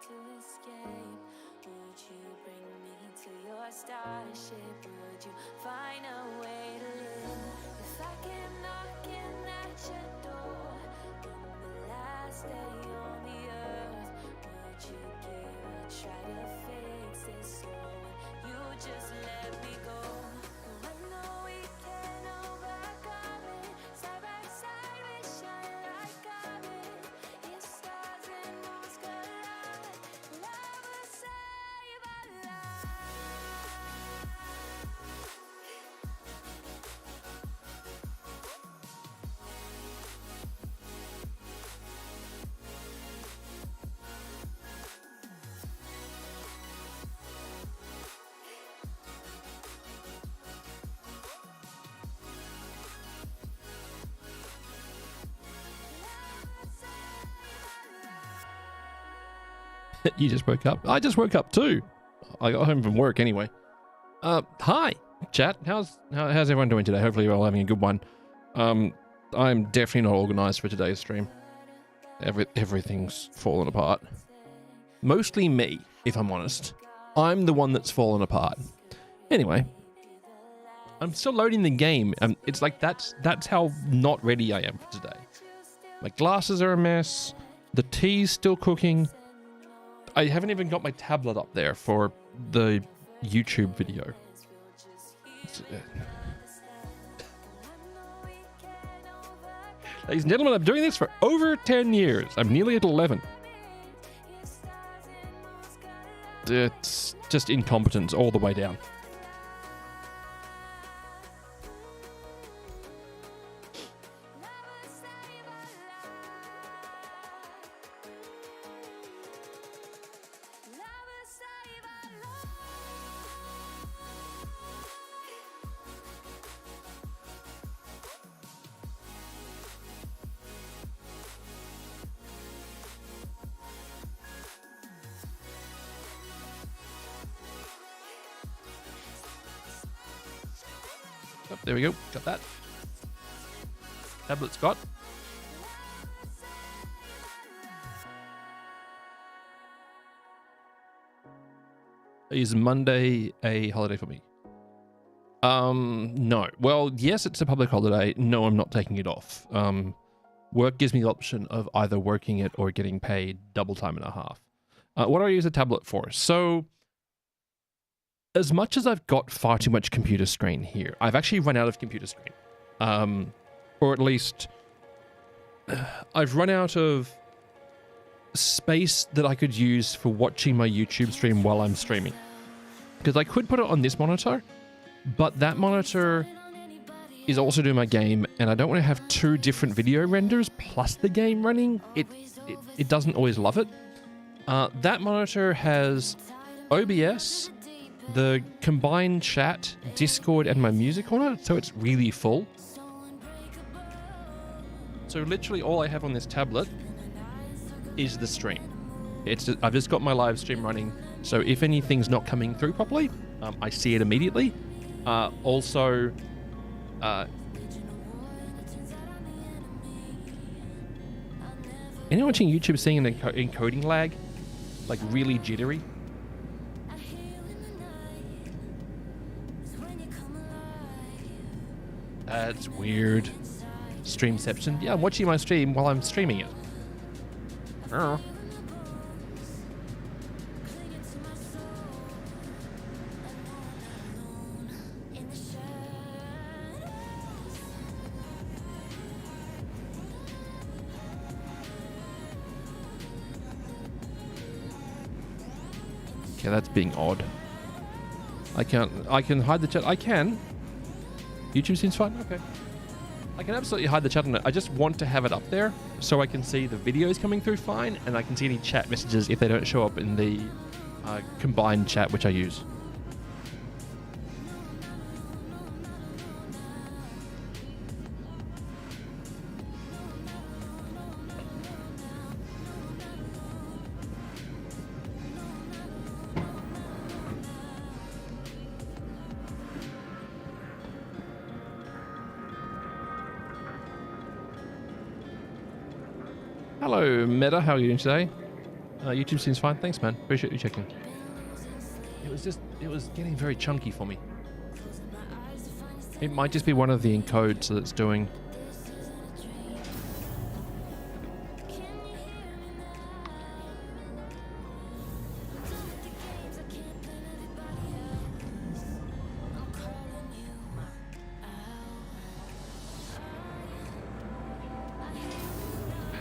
to escape? Would you bring me to your starship? Would you find a way to live? If I came knocking at your door on the last day on the earth, would you give a try to fix this, or would you just let me go? I know we can overcome it. Side by side we shine like diamonds. If stars and moons collide, love will save our lives. You just woke up. I just woke up too. I got home from work anyway. Hi, chat. How's everyone doing today? Hopefully you're all having a good one. I'm definitely not organized for today's stream. Everything's fallen apart. Mostly me, if I'm honest. I'm the one that's fallen apart. Anyway, I'm still loading the game. It's like that's how not ready I am for today. My glasses are a mess. The tea's still cooking. I haven't even got my tablet up there for the YouTube video. Ladies and gentlemen, I'm doing this for over 10 years. I'm nearly at 11. It's just incompetence all the way down. Oh, there we go. Got that. Tablet's got. Is Monday a holiday for me? No. Well, yes, it's a public holiday. No, I'm not taking it off. Work gives me the option of either working it or getting paid double time and a half. What do I use a tablet for? So, as much as I've got far too much computer screen here, I've actually run out of computer screen. Or at least, I've run out of space that I could use for watching my YouTube stream while I'm streaming. Because I could put it on this monitor, but that monitor is also doing my game, and I don't want to have two different video renders plus the game running. It doesn't always love it. That monitor has OBS, the combined chat, Discord, and my music on it, so it's really full. So literally all I have on this tablet is the stream. I've just got my live stream running, so if anything's not coming through properly, I see it immediately. Also, anyone watching YouTube seeing an encoding lag? Like really jittery? That's weird. Streamception. Yeah, I'm watching my stream while I'm streaming it. Oh. Okay, that's being odd. I can hide the chat. I can. YouTube seems fine. Okay. I can absolutely hide the chat on it. I just want to have it up there so I can see the videos coming through fine, and I can see any chat messages if they don't show up in the combined chat which I use. Hello, Meta. How are you doing today? YouTube seems fine. Thanks, man. Appreciate you checking. It was getting very chunky for me. It might just be one of the encodes that's doing.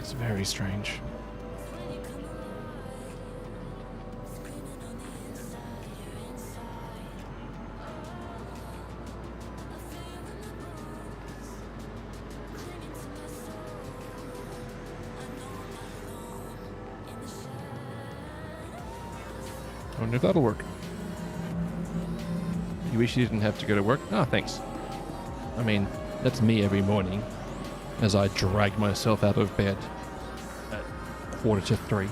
It's very strange. I wonder if that'll work. You wish you didn't have to go to work? Ah, thanks. I mean, that's me every morning as I drag myself out of bed at 3:15.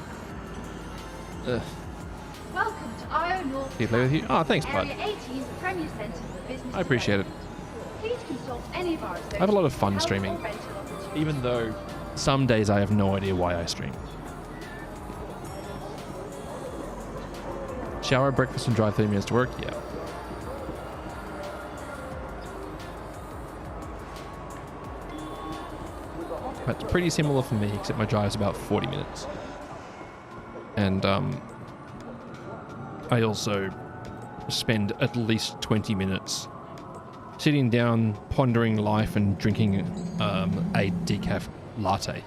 Welcome to IO North. Can I play with you? Ah, thanks, bud. Area 18's Premier Centre for Business. I appreciate it. Please consult any of our I have a lot of fun associates for streaming, help or rental opportunities. even though some days I have no idea why I stream. Shower, breakfast, and drive 30 minutes to work? Yeah. That's pretty similar for me, except my drive's about 40 minutes. And I also spend at least 20 minutes sitting down, pondering life, and drinking a decaf latte.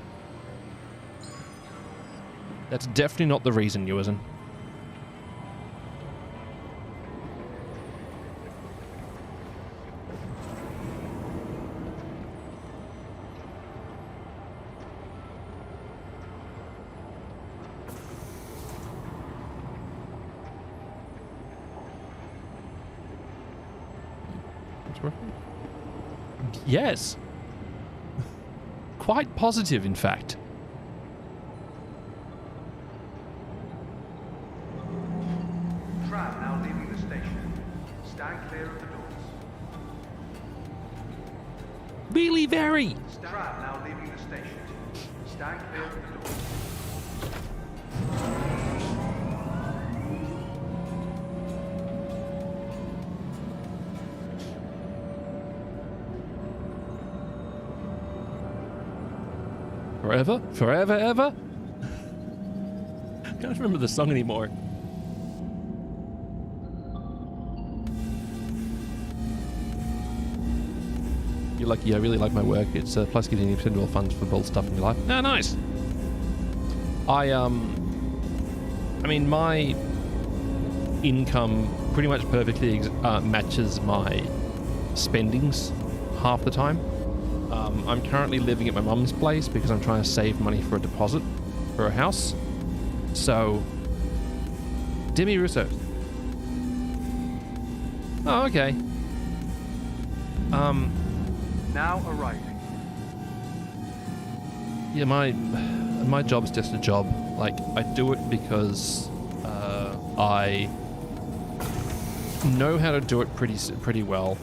That's definitely not the reason, Ewan. Yes. Quite positive, in fact. Tram now leaving the station. Stand clear of the doors. Really very. Tram now leaving the station. Stand clear of the doors. Forever? Forever, ever? Can't remember the song anymore. You're lucky I really like my work. It's plus getting 80% of all funds for bold stuff in your life. Ah, nice. I mean, my income pretty much perfectly matches my spendings half the time. I'm currently living at my mum's place because I'm trying to save money for a deposit for a house. So, Demi Russo. Oh, okay. Now arriving. Yeah, my job's just a job. Like, I do it because I know how to do it pretty well.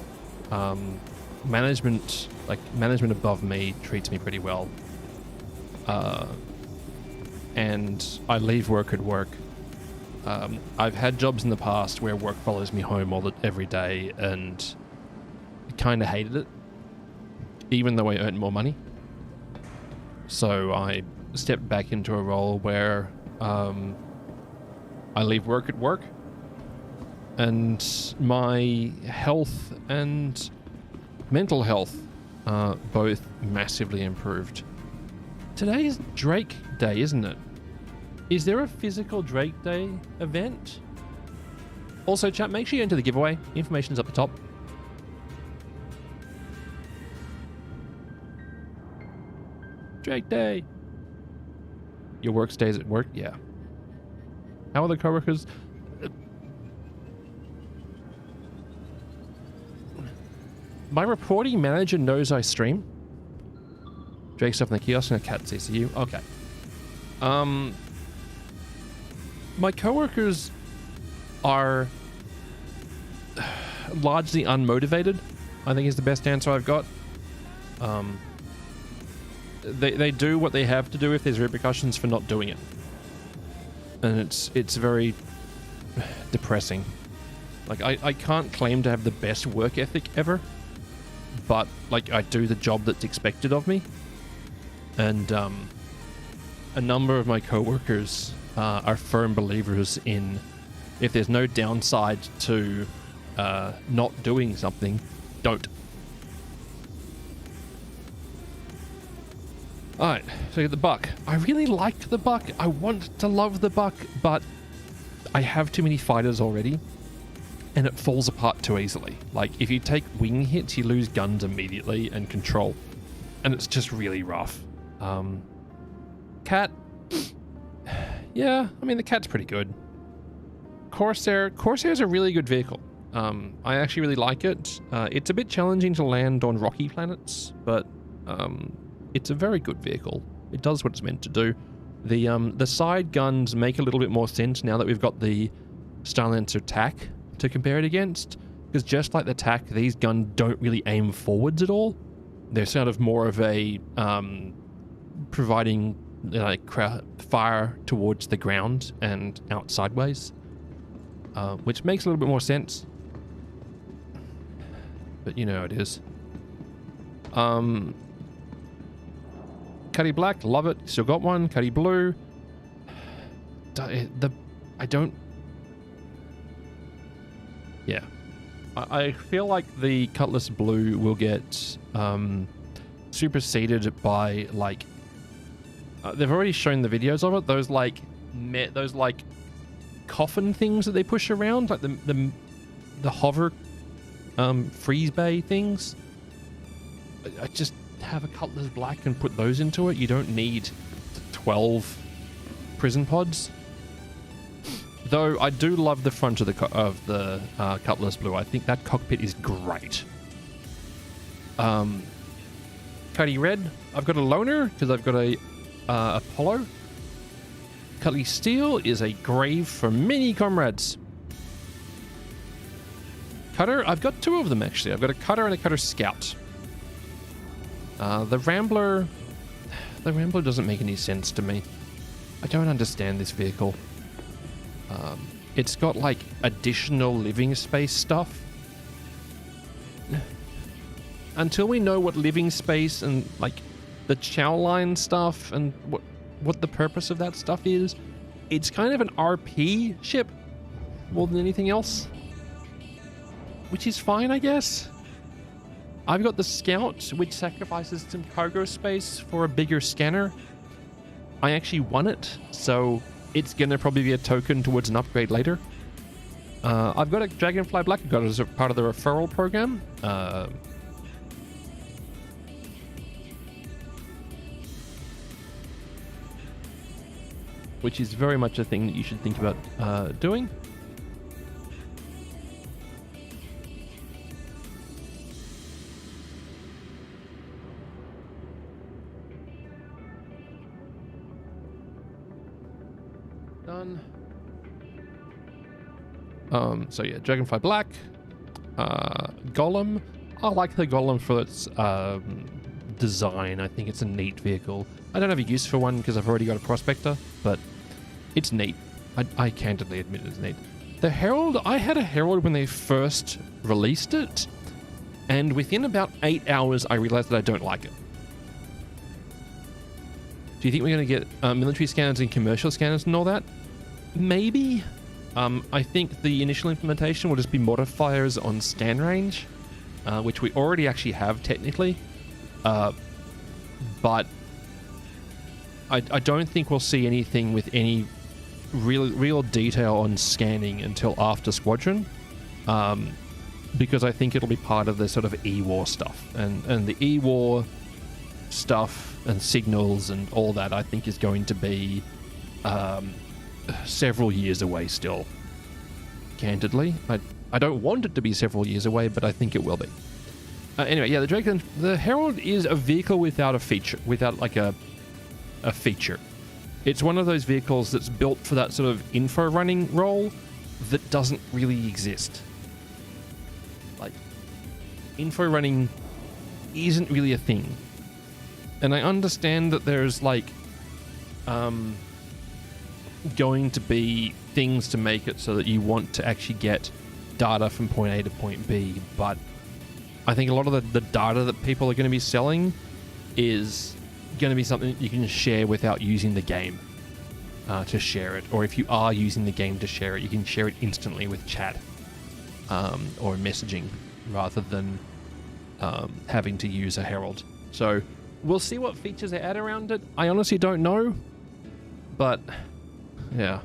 Management above me treats me pretty well. And I leave work at work. I've had jobs in the past where work follows me home every day, and I kind of hated it, even though I earned more money. So I stepped back into a role where I leave work at work, and my health and mental health both massively improved. Today is Drake Day, isn't it? Is there a physical Drake Day event? Also, chat, make sure you enter the giveaway. Information's up the top. Drake Day. Your work stays at work? Yeah. How are the coworkers? My reporting manager knows I stream. Drake stuff in the kiosk and a cat CCU. Okay. My coworkers are largely unmotivated, I think is the best answer I've got. They do what they have to do if there's repercussions for not doing it. and it's very depressing. Like I can't claim to have the best work ethic ever, but like I do the job that's expected of me, and a number of my coworkers are firm believers in if there's no downside to not doing something, don't. Alright, so the buck. I really like the buck. I want to love the buck, but I have too many fighters already, and it falls apart too easily. Like, if you take wing hits, you lose guns immediately and control, and it's just really rough. Cat. Yeah, I mean, the cat's pretty good. Corsair's a really good vehicle. I actually really like it. It's a bit challenging to land on rocky planets, but it's a very good vehicle. It does what it's meant to do. The side guns make a little bit more sense now that we've got the Starlancer TAC to compare it against, because just like the TAC, these guns don't really aim forwards at all. They're sort of more of a providing fire towards the ground and out sideways, which makes a little bit more sense. But you know how it is. Cuddy Black, love it. Still got one. Cuddy Blue. I don't... Yeah. I feel like the Cutlass Blue will get superseded by, like... they've already shown the videos of it. Those, like, coffin things that they push around. Like the hover freeze bay things. I just have a Cutlass Black and put those into it. You don't need 12 prison pods. Though I do love the front of the Cutlass Blue. I think that cockpit is great. Cuddy Red, I've got a loner because I've got a Apollo. Cuddy Steel is a grave for many comrades. Cutter, I've got two of them actually. I've got a Cutter and a Cutter Scout. The Rambler doesn't make any sense to me. I don't understand this vehicle. It's got like additional living space stuff. Until we know what living space and like the chow line stuff and what the purpose of that stuff is, it's kind of an RP ship more than anything else, which is fine, I guess. I've got the Scout, which sacrifices some cargo space for a bigger scanner. I actually won it, so it's going to probably be a token towards an upgrade later. I've got a Dragonfly Black. I've got it as a part of the referral program. Which is very much a thing that you should think about doing. Done. So yeah, Dragonfly Black. Golem. I like the Golem for its design. I think it's a neat vehicle. I don't have a use for one because I've already got a Prospector, but it's neat. I candidly admit it's neat. The Herald, I had a Herald when they first released it, and within about 8 hours I realized that I don't like it. Do you think we're going to get military scanners and commercial scanners and all that? Maybe. I think the initial implementation will just be modifiers on scan range, which we already actually have technically. But I don't think we'll see anything with any real detail on scanning until after Squadron, because I think it'll be part of the sort of E-War stuff, and the E-War stuff and signals and all that I think is going to be several years away still. Candidly, I don't want it to be several years away, but I think it will be. Anyway, yeah, the Herald is a vehicle without a feature, without like a feature. It's one of those vehicles that's built for that sort of info running role that doesn't really exist. Like, info running isn't really a thing. And I understand that there's like going to be things to make it so that you want to actually get data from point A to point B, but I think a lot of the data that people are going to be selling is going to be something that you can share without using the game to share it, or if you are using the game to share it, you can share it instantly with chat or messaging rather than having to use a herald. So we'll see what features they add around it. I honestly don't know, but yeah.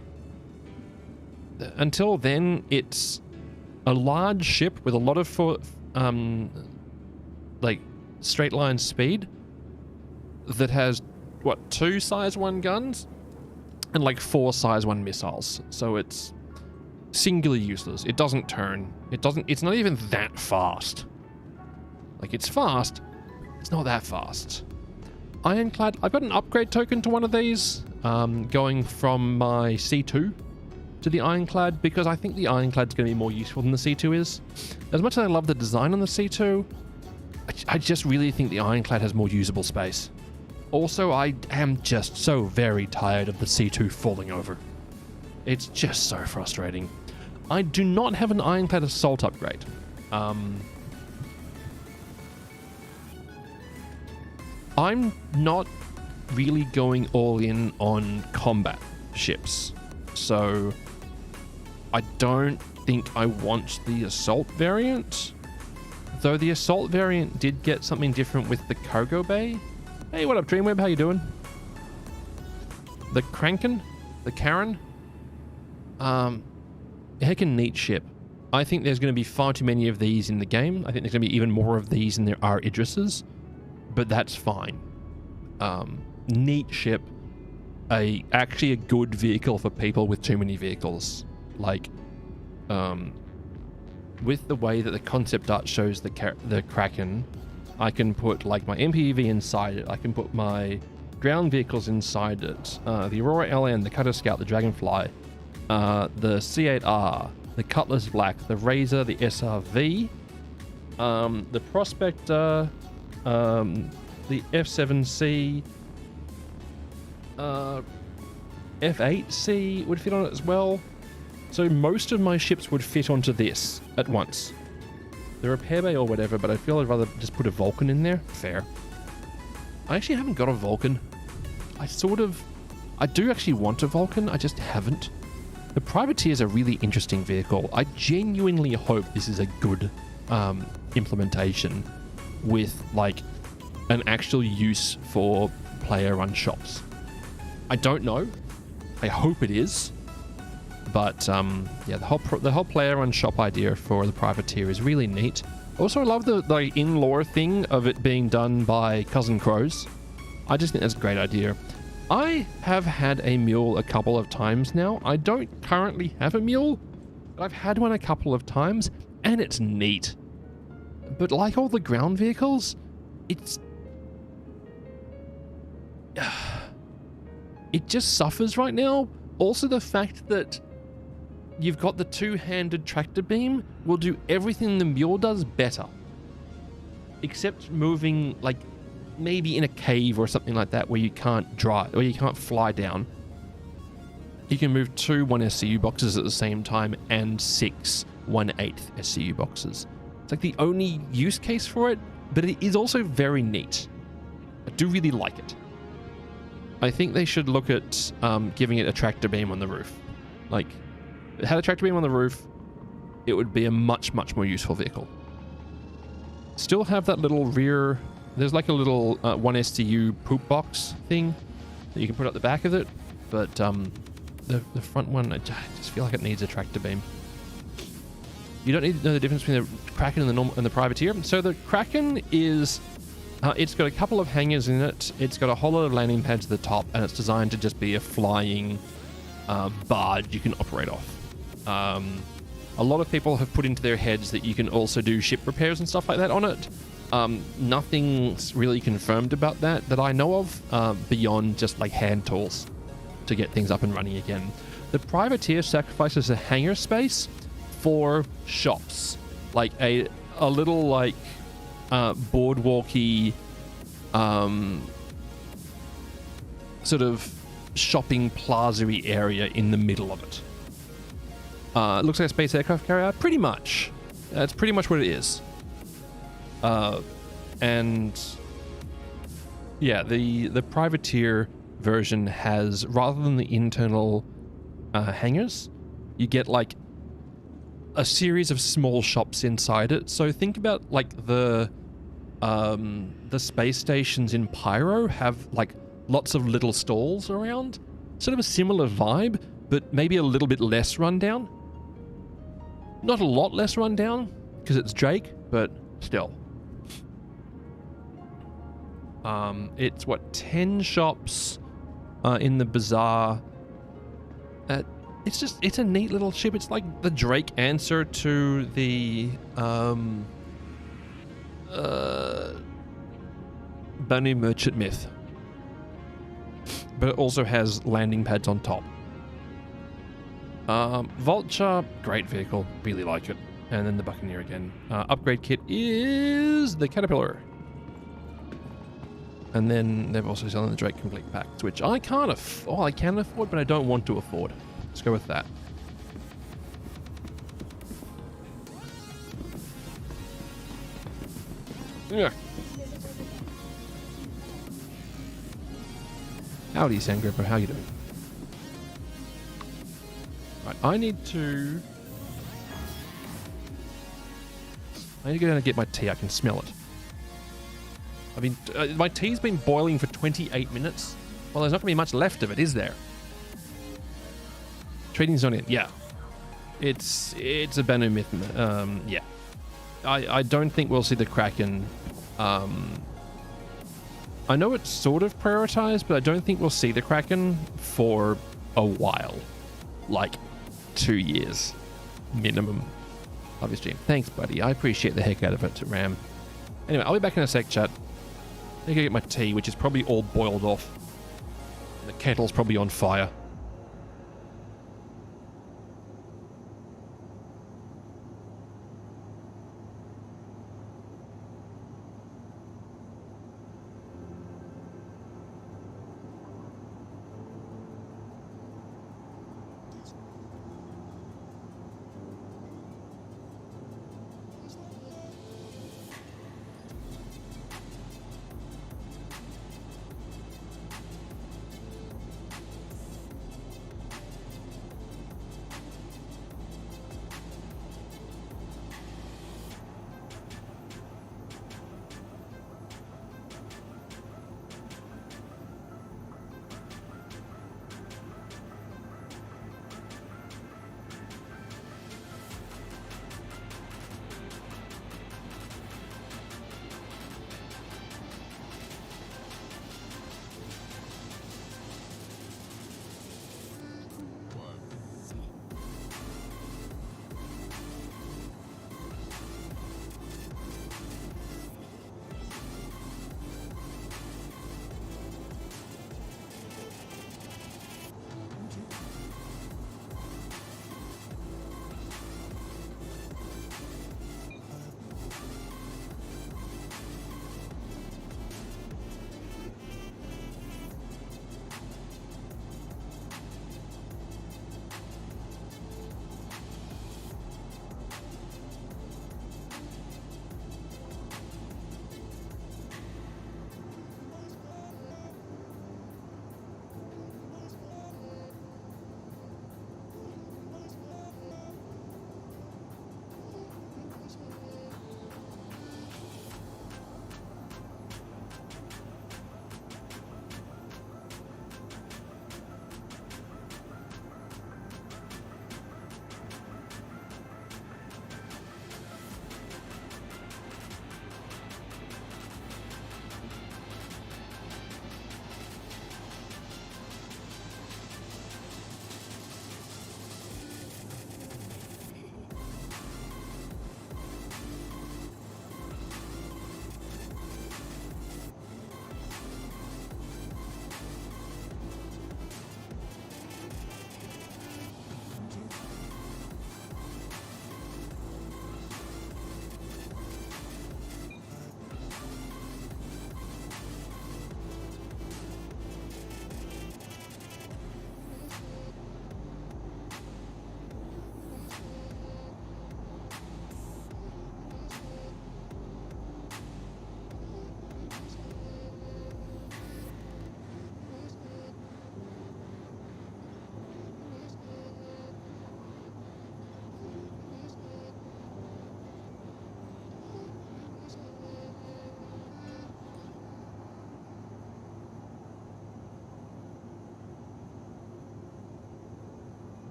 Until then, it's a large ship with a lot of like straight line speed that has what, 2 size 1 guns and like 4 size 1 missiles. So it's singularly useless. It doesn't turn. It's not even that fast. Like, it's fast. It's not that fast. Ironclad, I've got an upgrade token to one of these, going from my C2 to the Ironclad, because I think the Ironclad's going to be more useful than the C2 is. As much as I love the design on the C2, I just really think the Ironclad has more usable space. Also, I am just so very tired of the C2 falling over. It's just so frustrating. I do not have an Ironclad Assault upgrade. I'm not really going all in on combat ships, so I don't think I want the Assault variant, though the Assault variant did get something different with the Cargo Bay. Hey, what up, Dreamweb? How you doing? The Kraken? The Karen? Heckin' neat ship. I think there's going to be far too many of these in the game. I think there's going to be even more of these than there are Idrises, but that's fine. Neat ship. Actually a good vehicle for people with too many vehicles. Like, with the way that the concept art shows the Kraken, I can put like my MPV inside it. I can put my ground vehicles inside it. The Aurora LN, the Cutter Scout, the Dragonfly, the C8R, the Cutlass Black, the Razor, the SRV, the Prospector, the F7C, F8C would fit on it as well. So most of my ships would fit onto this at once. The repair bay or whatever, but I feel I'd rather just put a Vulcan in there. Fair. I actually haven't got a Vulcan. I do actually want a Vulcan, I just haven't. The Privateer is a really interesting vehicle. I genuinely hope this is a good implementation with like an actual use for player-run shops. I don't know. I hope it is. But yeah, the whole player-run shop idea for the Privateer is really neat. Also, I love the in-lore thing of it being done by Cousin Crows. I just think that's a great idea. I have had a mule a couple of times now. I don't currently have a mule, but I've had one a couple of times, and it's neat. But like all the ground vehicles, it just suffers right now. Also, the fact that you've got the two-handed tractor beam will do everything the mule does better. Except moving, like, maybe in a cave or something like that where you can't drive, or you can't fly down. You can move 2 1SCU boxes at the same time and 6 1/8 SCU boxes. It's like the only use case for it, but it is also very neat. I do really like it. I think they should look at giving it a tractor beam on the roof. Like, if it had a tractor beam on the roof, it would be a much, much more useful vehicle. Still have that little rear... There's like a little 1SCU poop box thing that you can put at the back of it, but the front one, I just feel like it needs a tractor beam. You don't need to know the difference between the Kraken and the Privateer. So the Kraken is... it's got a couple of hangars in it. It's got a whole lot of landing pads at the top, and it's designed to just be a flying barge you can operate off. A lot of people have put into their heads that you can also do ship repairs and stuff like that on it. Nothing's really confirmed about that I know of, beyond just like hand tools to get things up and running again. The Privateer sacrifices a hangar space for shops, like a little like boardwalky sort of shopping plaza-y area in the middle of it. It looks like a space aircraft carrier. Pretty much. That's pretty much what it is. And yeah, the privateer version has, rather than the internal hangars, you get like a series of small shops inside it. So think about like the space stations in Pyro have like lots of little stalls around. Sort of a similar vibe, but maybe a little bit less rundown. Not a lot less rundown, because it's Drake, but still. It's what, 10 shops in the bazaar. It's a neat little ship. It's like the Drake answer to the Banu Merchant Myth. But it also has landing pads on top. Vulture, great vehicle, really like it. And then the Buccaneer again. Upgrade kit is the Caterpillar. And then they've also selling the Drake Complete Packs, which I can't afford. I can afford, but I don't want to afford. Let's go with that. Yeah. Howdy, Sandgripper. How you doing? Right, I need to go down and get my tea. I can smell it. I mean, my tea's been boiling for 28 minutes. Well, there's not going to be much left of it, is there? Trading zone in, yeah. It's a Banu Myth. Yeah. I don't think we'll see the Kraken. I know it's sort of prioritized, but I don't think we'll see the Kraken for a while. Like 2 years minimum. Love your stream. Thanks, buddy. I appreciate the heck out of it, Ram. Anyway, I'll be back in a sec, chat. I need to get my tea, which is probably all boiled off. The kettle's probably on fire.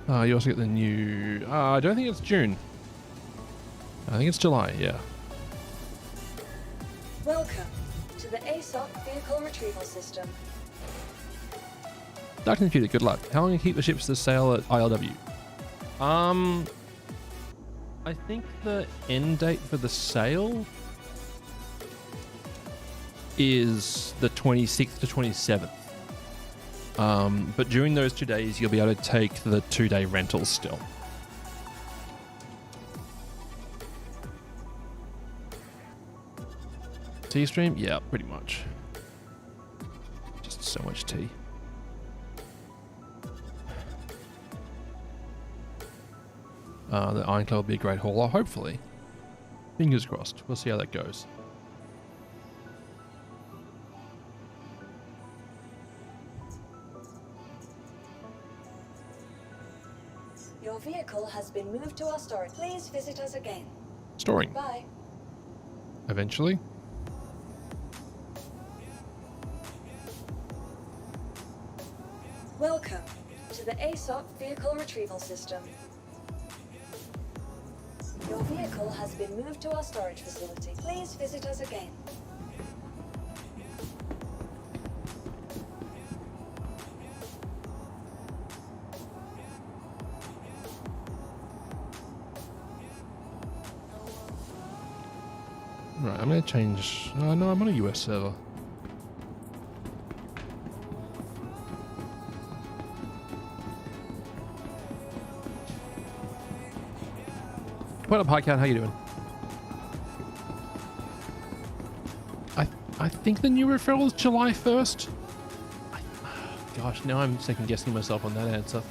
You also get the new... I don't think it's June. I think it's July, yeah. Welcome to the ASOC Vehicle Retrieval System. Dark Computer, good luck. How long can you keep the ships to sail at ILW? I think the end date for the sale is the 26th to 27th. But during those 2 days, you'll be able to take the 2-day rentals still. Tea stream? Yeah, pretty much. Just so much tea. The Ironclad will be a great hauler, hopefully. Fingers crossed. We'll see how that goes. Your vehicle has been moved to our storage. Please visit us again. Storing. Bye. Eventually. Welcome to the ASOC Vehicle Retrieval System. Your vehicle has been moved to our storage facility. Please visit us again. Right, I'm going to change... no, I'm on a US server. What up, Highcat? How you doing? I think the new referral is July 1st. Gosh, now I'm second guessing myself on that answer.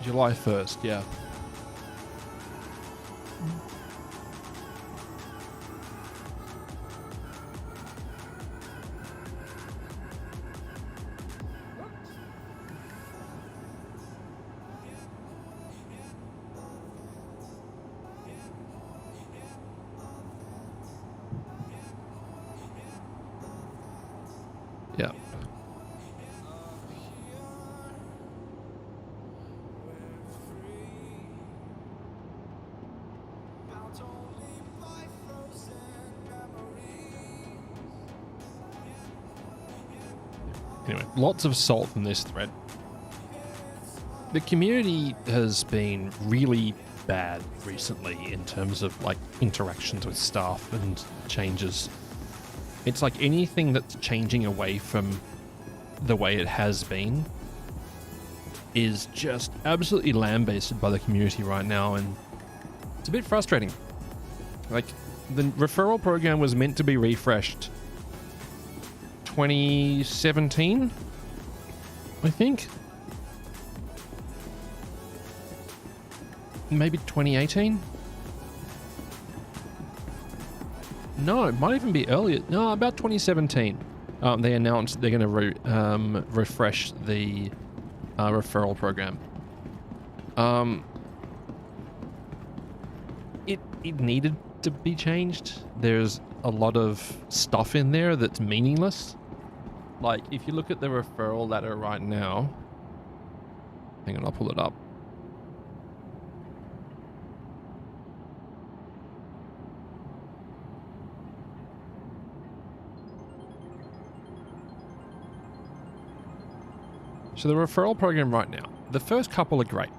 July 1st, yeah. Yeah. Anyway, lots of salt in this thread. The community has been really bad recently in terms of like interactions with staff and changes. It's like anything that's changing away from the way it has been is just absolutely lambasted by the community right now, and it's a bit frustrating. Like, the referral program was meant to be refreshed 2017, I think. Maybe 2018? No, it might even be earlier. No, about 2017. They announced they're going to refresh the referral program. It needed to be changed. There's a lot of stuff in there that's meaningless. Like, if you look at the referral ladder right now... Hang on, I'll pull it up. So the referral program right now, the first couple are great.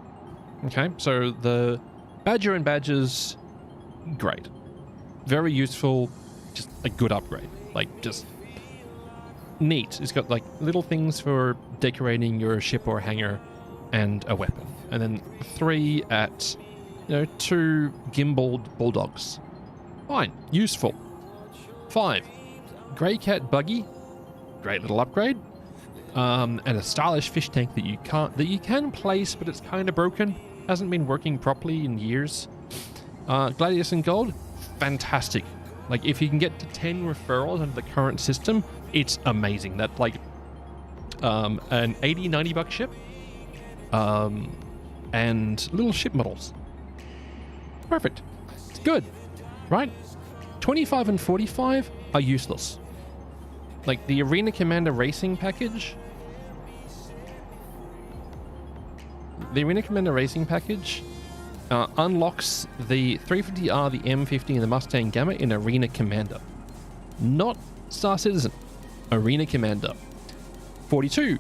Okay, so the Badger and Badgers, great. Very useful, just a good upgrade. Like, just neat. It's got like little things for decorating your ship or hangar. and a weapon. And then 3 at, 2 gimbaled bulldogs. Fine. Useful. 5. Grey Cat buggy. Great little upgrade. And a stylish fish tank that you can place, but it's kind of broken. Hasn't been working properly in years. Gladius and Gold. Fantastic. Like, if you can get to 10 referrals under the current system, it's amazing. That, like, an $80-$90 ship. And little ship models. Perfect. It's good. Right? 25 and 45 are useless. Like, the Arena Commander Racing package. The Arena Commander Racing package unlocks the 350R, the M50, and the Mustang Gamma in Arena Commander. Not Star Citizen. Arena Commander. 42.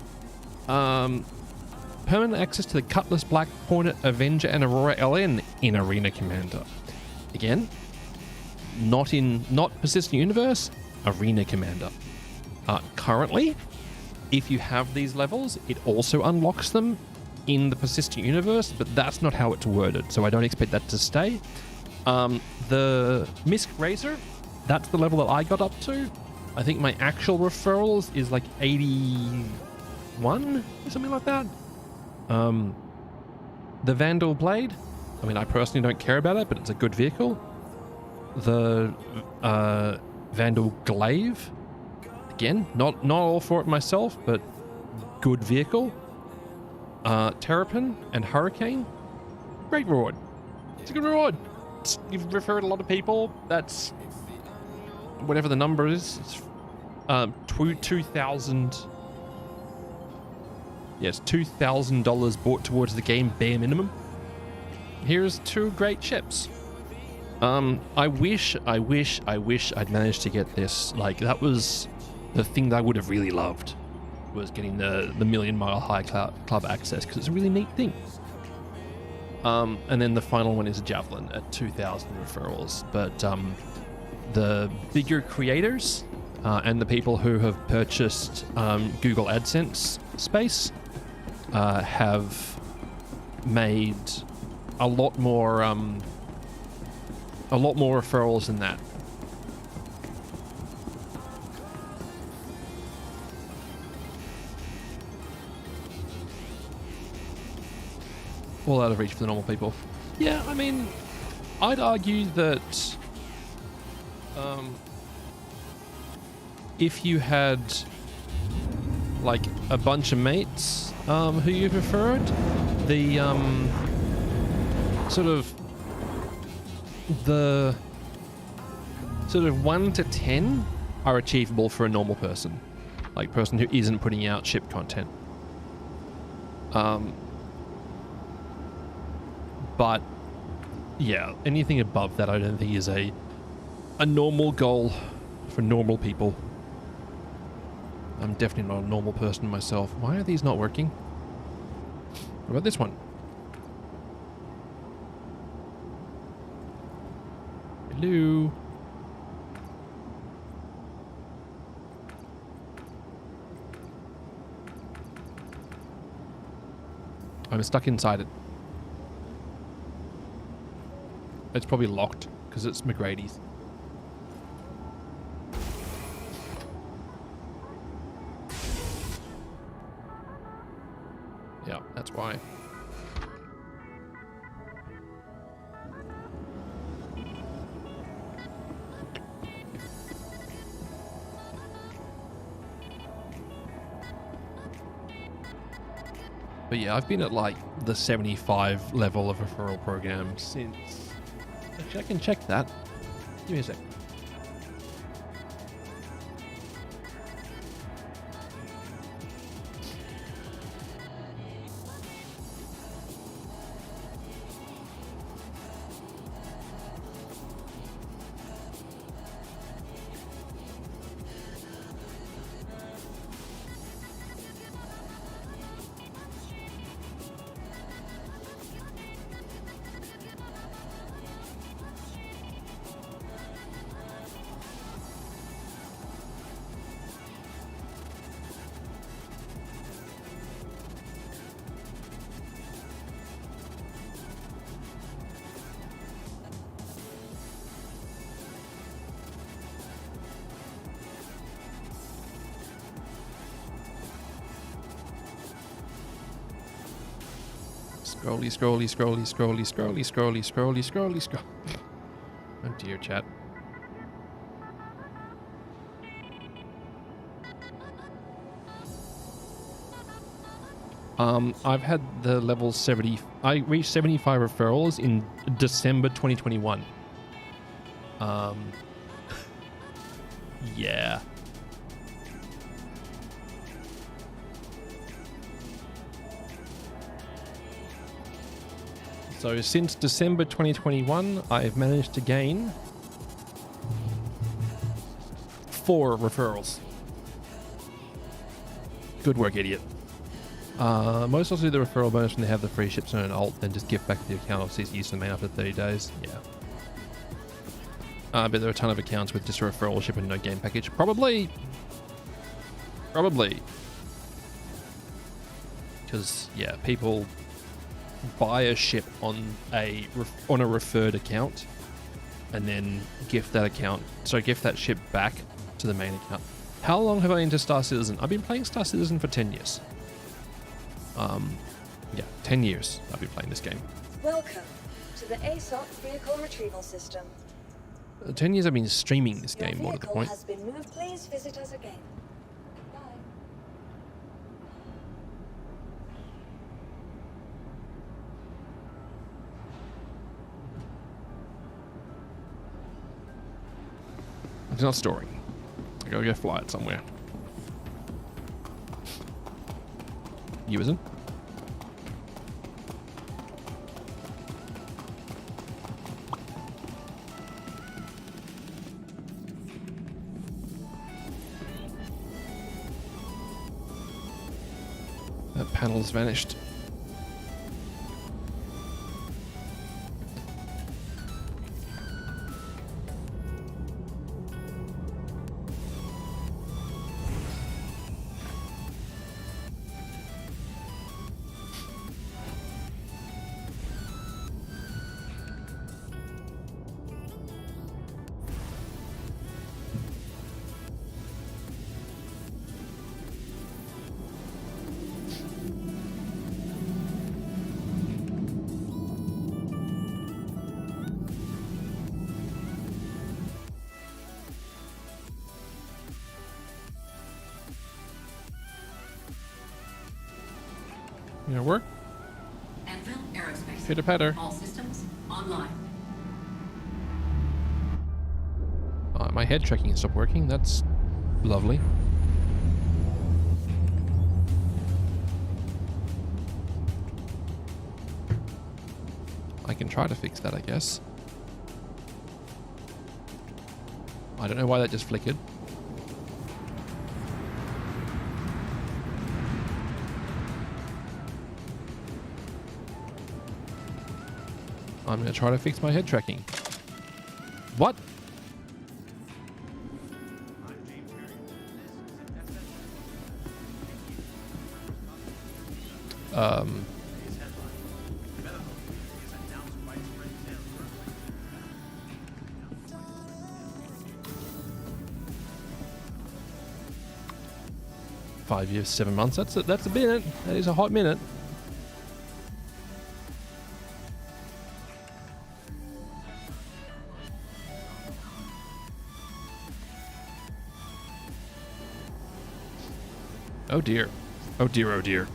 Permanent access to the Cutlass, Black Hornet, Avenger, and Aurora LN in Arena Commander. Again, not Persistent Universe, Arena Commander. Currently, if you have these levels, it also unlocks them in the Persistent Universe, but that's not how it's worded, so I don't expect that to stay. The Misk Razor, that's the level that I got up to. I think my actual referrals is like 81 or something like that. The Vandal Blade, I mean, I personally don't care about it, but it's a good vehicle. The Vandal Glaive, again, not all for it myself, but good vehicle. Terrapin and Hurricane, great reward. It's a good reward. You've referred a lot of people. That's whatever the number is. It's 2,000. Yes, $2,000 bought towards the game bare minimum. Here's 2 great ships. I wish I'd managed to get this. Like, that was the thing that I would have really loved, was getting the Million Mile High Club access, because it's a really neat thing. And then the final one is a Javelin at 2,000 referrals. But the bigger creators and the people who have purchased Google AdSense space have made a lot more referrals than that. All out of reach for the normal people. Yeah, I mean, I'd argue that if you had like a bunch of mates who you preferred, the sort of 1 to 10 are achievable for a normal person, like person who isn't putting out ship content. But yeah, anything above that I don't think is a normal goal for normal people. I'm definitely not a normal person myself. Why are these not working? What about this one? Hello? I'm stuck inside it. It's probably locked because it's McGrady's. Yeah, that's why. But yeah, I've been at like the 75 level of referral program since... Actually, I can check that. Give me a sec. Scrolly, scrolly, scrolly, scrolly, scrolly, scrolly, scrolly, scrolly, scroll. Oh dear, chat. I've had the level 70. I reached 75 referrals in December 2021. Yeah. So since December 2021, I've managed to gain 4 referrals. Good work, idiot. Most also do the referral bonus when they have the free ships and an alt, then just gift back to the account or cease use the main after 30 days. Yeah. But there are a ton of accounts with just a referral ship and no game package. Probably. Because, yeah, people buy a ship on a referred account and then gift that ship back to the main account. How long have I been into Star Citizen? I've been playing Star Citizen for 10 years. Yeah, 10 years I've been playing this game. Welcome to the ASOP vehicle retrieval system. 10 years I've been streaming this Your game, more to the vehicle point. has been moved. Please visit us again. Bye. It's not storing. I gotta go fly it somewhere. You isn't? That panel's vanished. You know, work? Anvil Aerospace. Pitter patter. All systems online. My head tracking stopped working. That's lovely. I can try to fix that, I guess. I don't know why that just flickered. I'm going to try to fix my head tracking. What? Um... 5 years, 7 months. That's a minute. That is a hot minute. Oh dear. Oh dear, oh dear.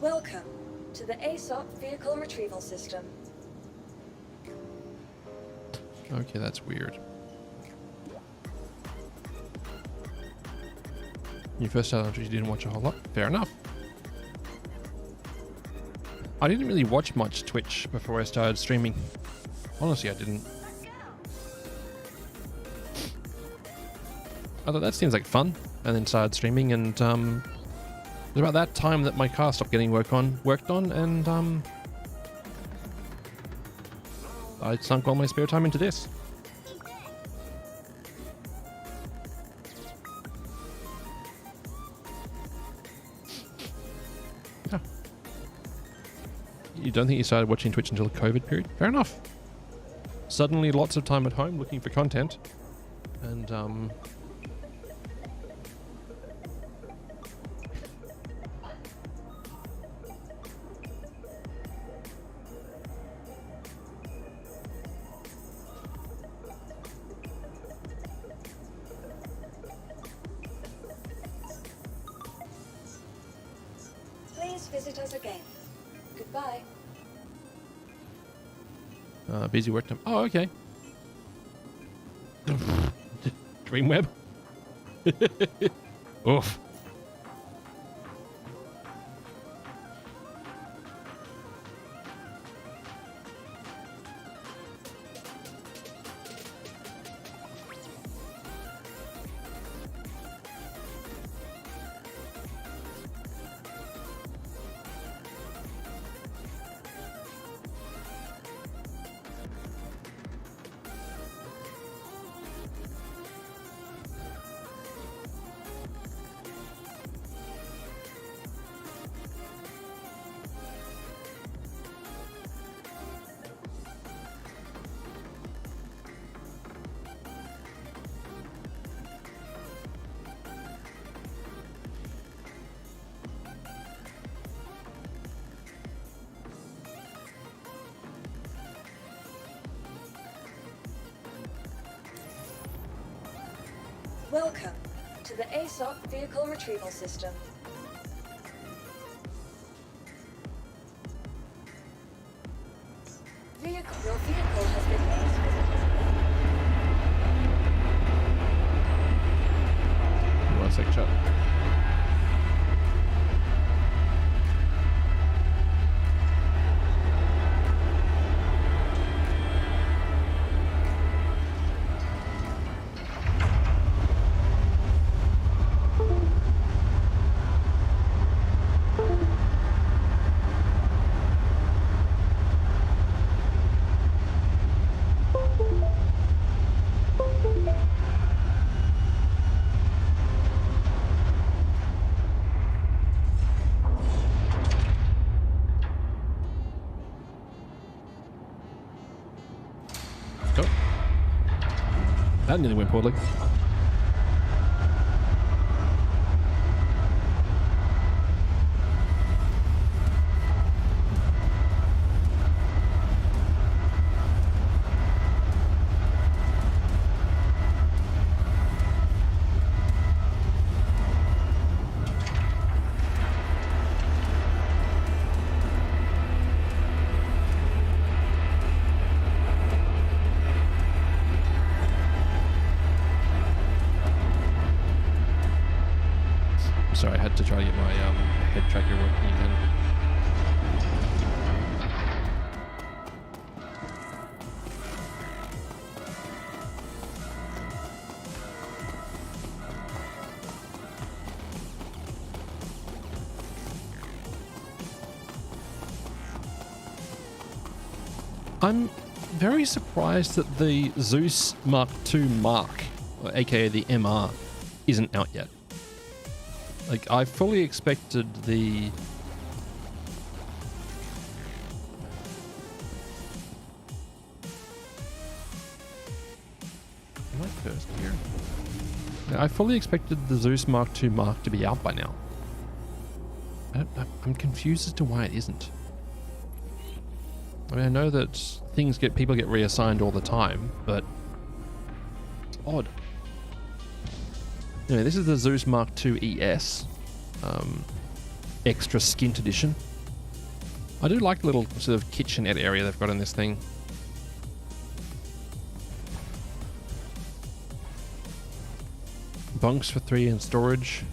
Welcome to the ASOP vehicle retrieval system. Okay, that's weird. You first started on Twitch, you didn't watch a whole lot. Fair enough. I didn't really watch much Twitch before I started streaming. Honestly, I didn't. I thought that seems like fun, and then started streaming, and it was about that time that my car stopped getting worked on, and I sunk all my spare time into this. You don't think you started watching Twitch until the COVID period? Fair enough. Suddenly lots of time at home looking for content. And, Please visit us again. Goodbye. busy work time. Oh, okay. Dreamweb. Oof. Welcome to the ASOC Vehicle Retrieval System. Your vehicle has been please visit us again. One sec, chat. Oh. That nearly went poorly. Sorry, I had to try to get my head tracker working again. I'm very surprised that the Zeus Mark II Mark, or aka the MR, isn't out yet. Like, I fully expected the... Am I first here? I fully expected the Zeus Mark II Mark to be out by now. I'm confused as to why it isn't. I mean, I know that people get reassigned all the time, but it's odd. Anyway, this is the Zeus Mark II ES, extra skint edition. I do like the little sort of kitchenette area they've got in this thing. Bunks for 3 in storage.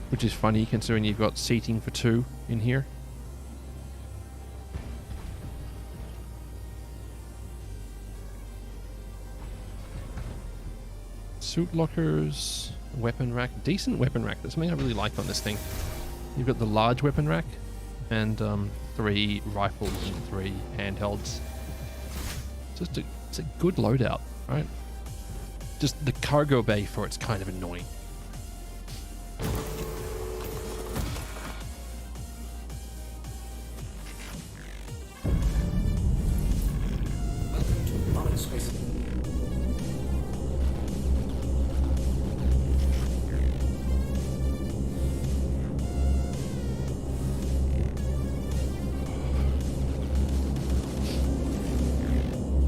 Which is funny considering you've got seating for 2 in here. Suit lockers, weapon rack, decent weapon rack. That's something I really like on this thing. You've got the large weapon rack and 3 rifles and 3 handhelds. It's a good loadout, right? Just the cargo bay for it's kind of annoying.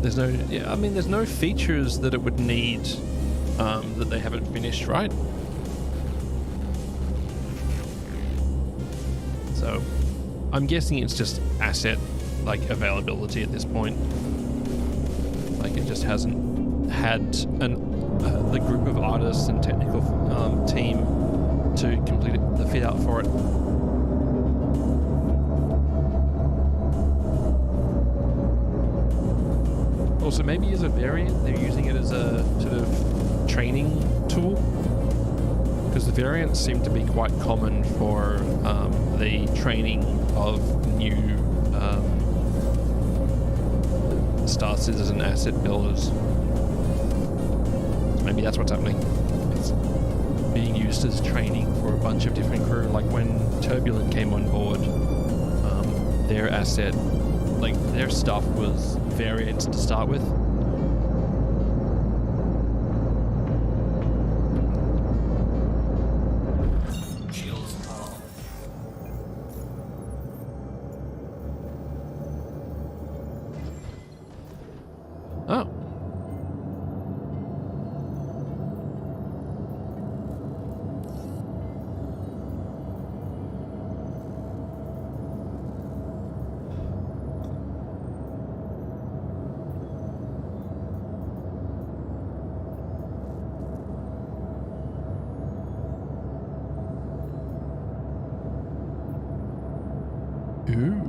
There's no, yeah, I mean, there's no features that it would need that they haven't finished, right? So I'm guessing it's just asset like availability at this point. Like it just hasn't had the group of artists and technical team to complete the fit out for it. Also, maybe as a variant, they're using it as a sort of training tool, because the variants seem to be quite common for the training of new Star Citizen asset builders. So maybe that's what's happening. It's being used as training for a bunch of different crew. Like when Turbulent came on board, their asset, like their stuff was variants to start with. Oh. Ooh.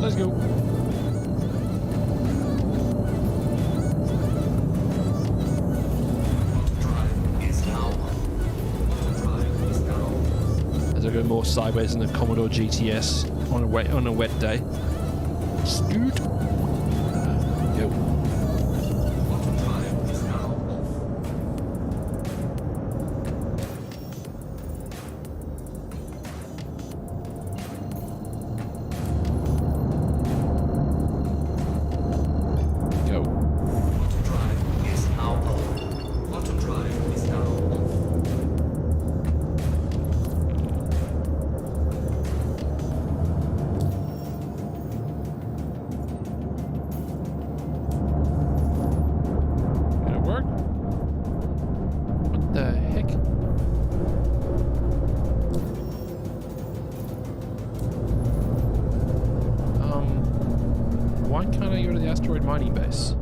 Let's go. As I go more sideways in the Commodore GTS on a wet day. Scoot. Go. Why can't I go to the asteroid mining base?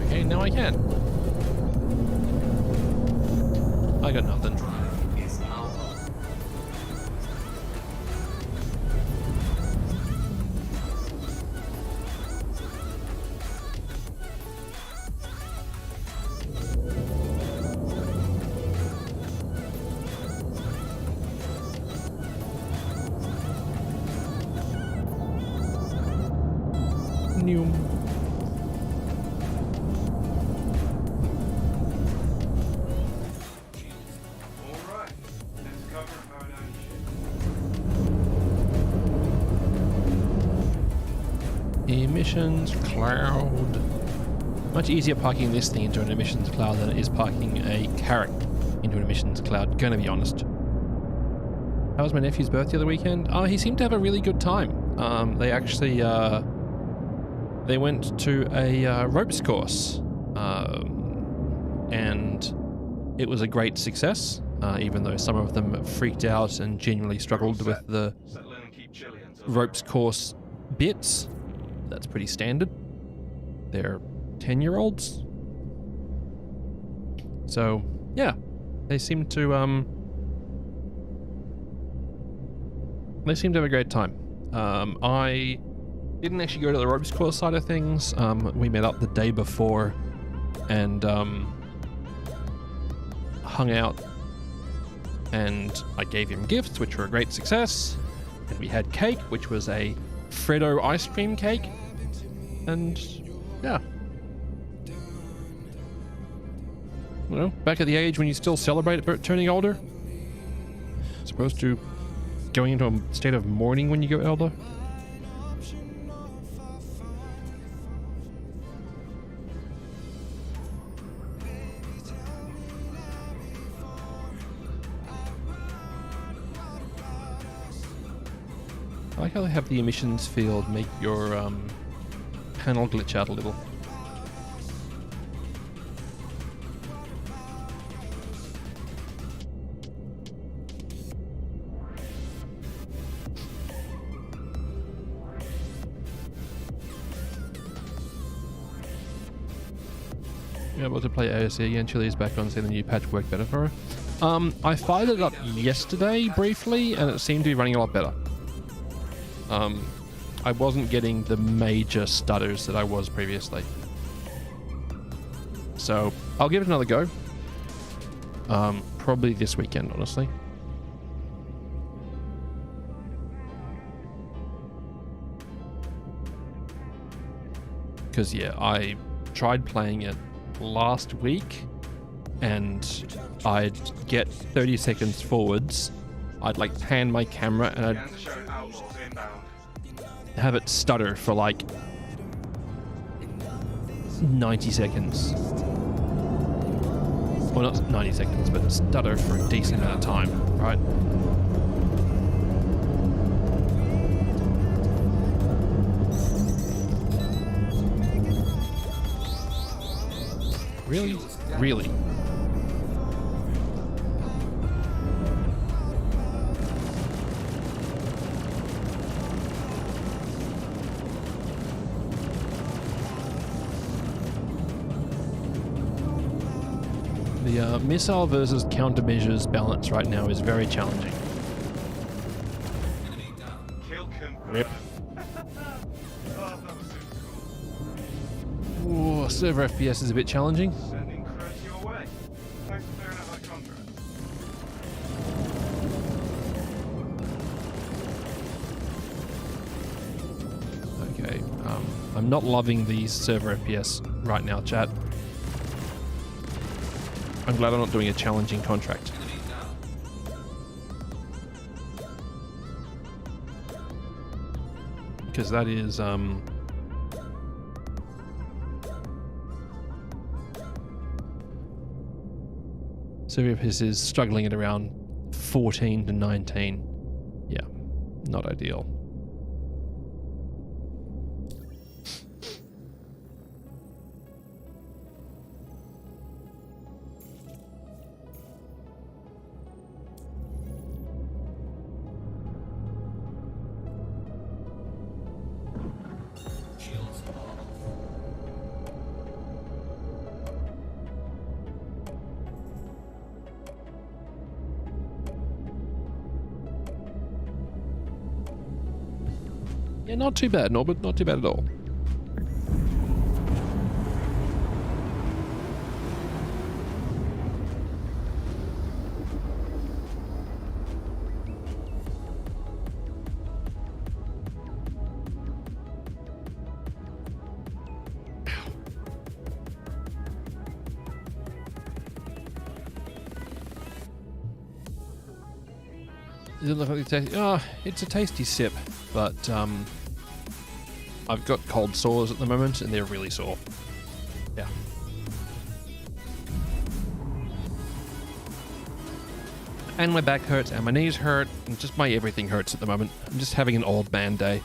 Okay, now I can. I got nothing. New. Alright, let's cover our Emissions cloud. Much easier parking this thing into an emissions cloud than it is parking a carrot into an emissions cloud, gonna be honest. How was my nephew's birthday the other weekend? Oh, he seemed to have a really good time. They actually, they went to a ropes course. And it was a great success, even though some of them freaked out and genuinely struggled with the Settle in and keep chilly until ropes course bits. That's pretty standard. They're 10-year-olds. So, yeah, they seem to have a great time. I didn't actually go to the ropes course side of things. We met up the day before and hung out, and I gave him gifts, which were a great success. And we had cake, which was a Freddo ice cream cake. And yeah, you know, back at the age when you still celebrate turning older, as opposed to going into a state of mourning when you get older. I like how they have the emissions field make your panel glitch out a little. You're able to play AOC again. Chili is back on, saying the new patch worked better for her. I fired it up yesterday briefly, and it seemed to be running a lot better. I wasn't getting the major stutters that I was previously. So I'll give it another go. Probably this weekend, honestly. Because, yeah, I tried playing it last week, and I'd get 30 seconds forwards. I'd like pan my camera and I'd Scan to show outlaws inbound. have it stutter for like 90 seconds. Well, not 90 seconds, but stutter for a decent amount of time, right? Really? Really? The missile versus countermeasures balance right now is very challenging. Kill confirmed. Yep. Oh, that was super cool. Ooh, server FPS is a bit challenging. Sending credit your way. Thanks for clearing out that contract. Okay, I'm not loving the server FPS right now, chat. I'm glad I'm not doing a challenging contract. Because that is, server FPS is struggling at around 14 to 19. Yeah, not ideal. Yeah, not too bad, Norbert. Not too bad at all. Does it look like it's tasty? Oh, it's a tasty sip, but I've got cold sores at the moment, and they're really sore. Yeah. And my back hurts, and my knees hurt, and just my everything hurts at the moment. I'm just having an old man day.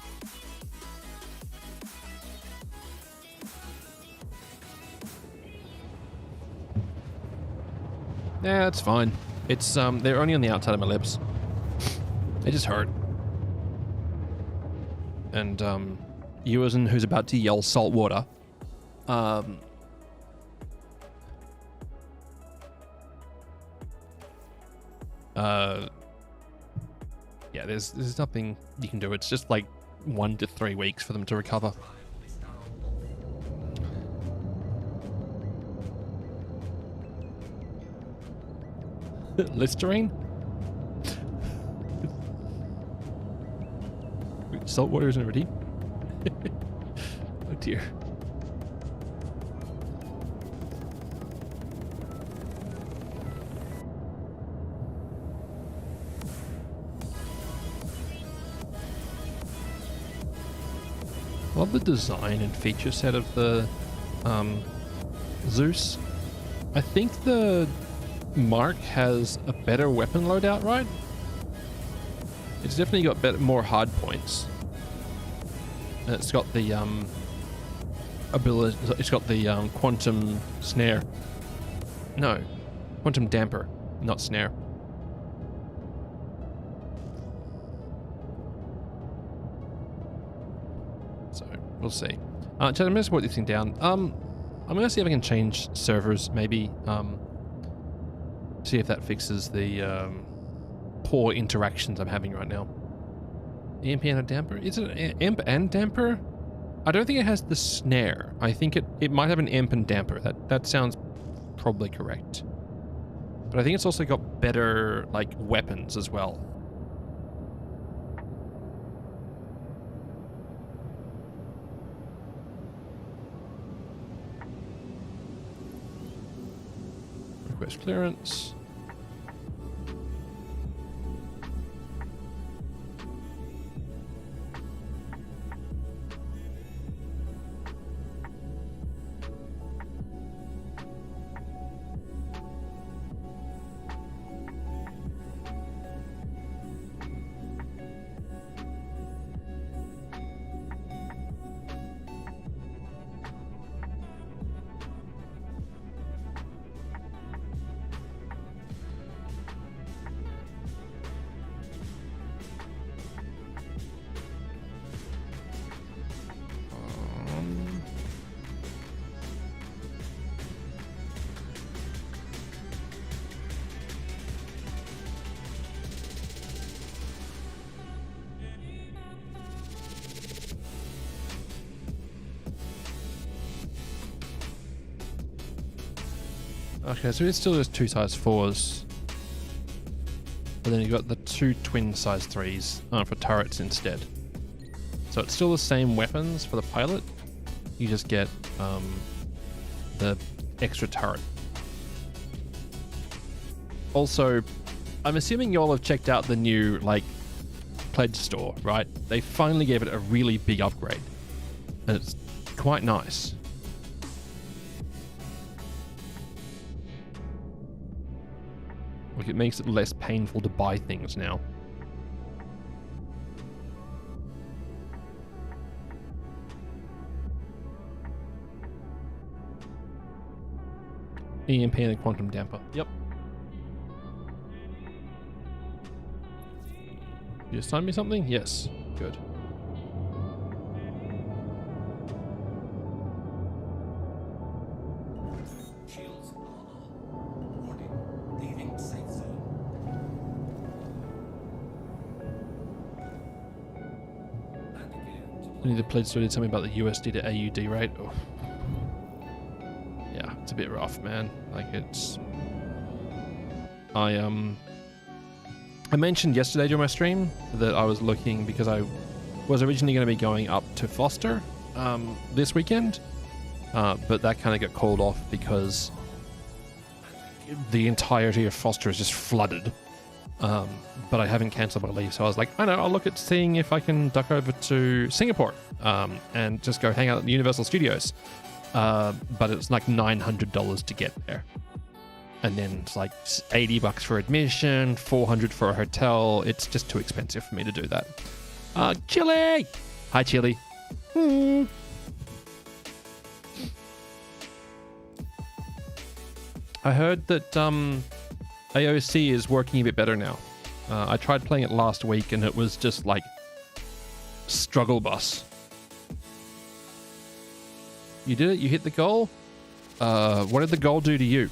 Yeah, it's fine. It's they're only on the outside of my lips. They just hurt. And Ewan, who's about to yell salt water, yeah, there's nothing you can do. It's just like 1 to 3 weeks for them to recover. Listerine? Salt water isn't ready. Oh dear. Love the design and feature set of the Zeus. I think the Mark has a better weapon loadout, right? It's definitely got more hard points. And it's got the ability. It's got the quantum snare. No, quantum damper, not snare. So we'll see. Chad, I'm gonna put this thing down. I'm gonna see if I can change servers, maybe. See if that fixes the poor interactions I'm having right now. EMP and a damper? Is it an EMP and damper? I don't think it has the snare. I think it might have an EMP and damper. That sounds probably correct. But I think it's also got better like weapons as well. Request clearance. Okay, so it's still just 2 size 4s. But then you've got the 2 twin size 3s for turrets instead. So it's still the same weapons for the pilot. You just get the extra turret. Also, I'm assuming y'all have checked out the new, like, pledge store, right? They finally gave it a really big upgrade. And it's quite nice. Like, it makes it less painful to buy things now. EMP and a quantum damper. Yep. You assign me something? Yes. Good. Shields are on. Warning. Leaving safe zone. And again. I need the pledge store to tell me about the USD to AUD rate. Oh. Yeah, it's a bit rough, man. Like, it's... I mentioned yesterday during my stream that I was looking, because I was originally going to be going up to Foster this weekend, but that kind of got called off because the entirety of Foster is just flooded. But I haven't cancelled my leave, so I was like, I know, I'll look at seeing if I can duck over to Singapore and just go hang out at the Universal Studios. But it's like $900 to get there. And then it's like $80 for admission, $400 for a hotel. It's just too expensive for me to do that. Chili! Hi, Chili. I heard that AOC is working a bit better now. I tried playing it last week and it was just like struggle bus. You did it? You hit the goal? What did the goal do to you?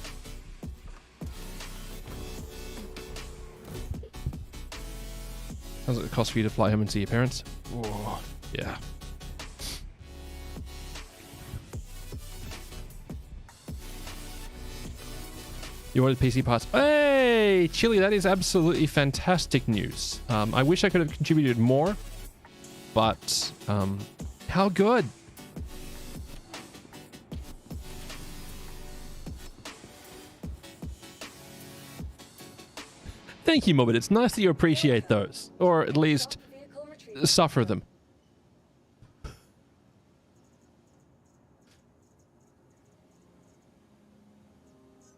How does it cost for you to fly home and see your parents? Oh, yeah. You ordered PC parts. Hey, Chili, that is absolutely fantastic news. I wish I could have contributed more, but how good? Thank you, Morbid. It's nice that you appreciate those, or at least Vehicle retrieved. suffer them.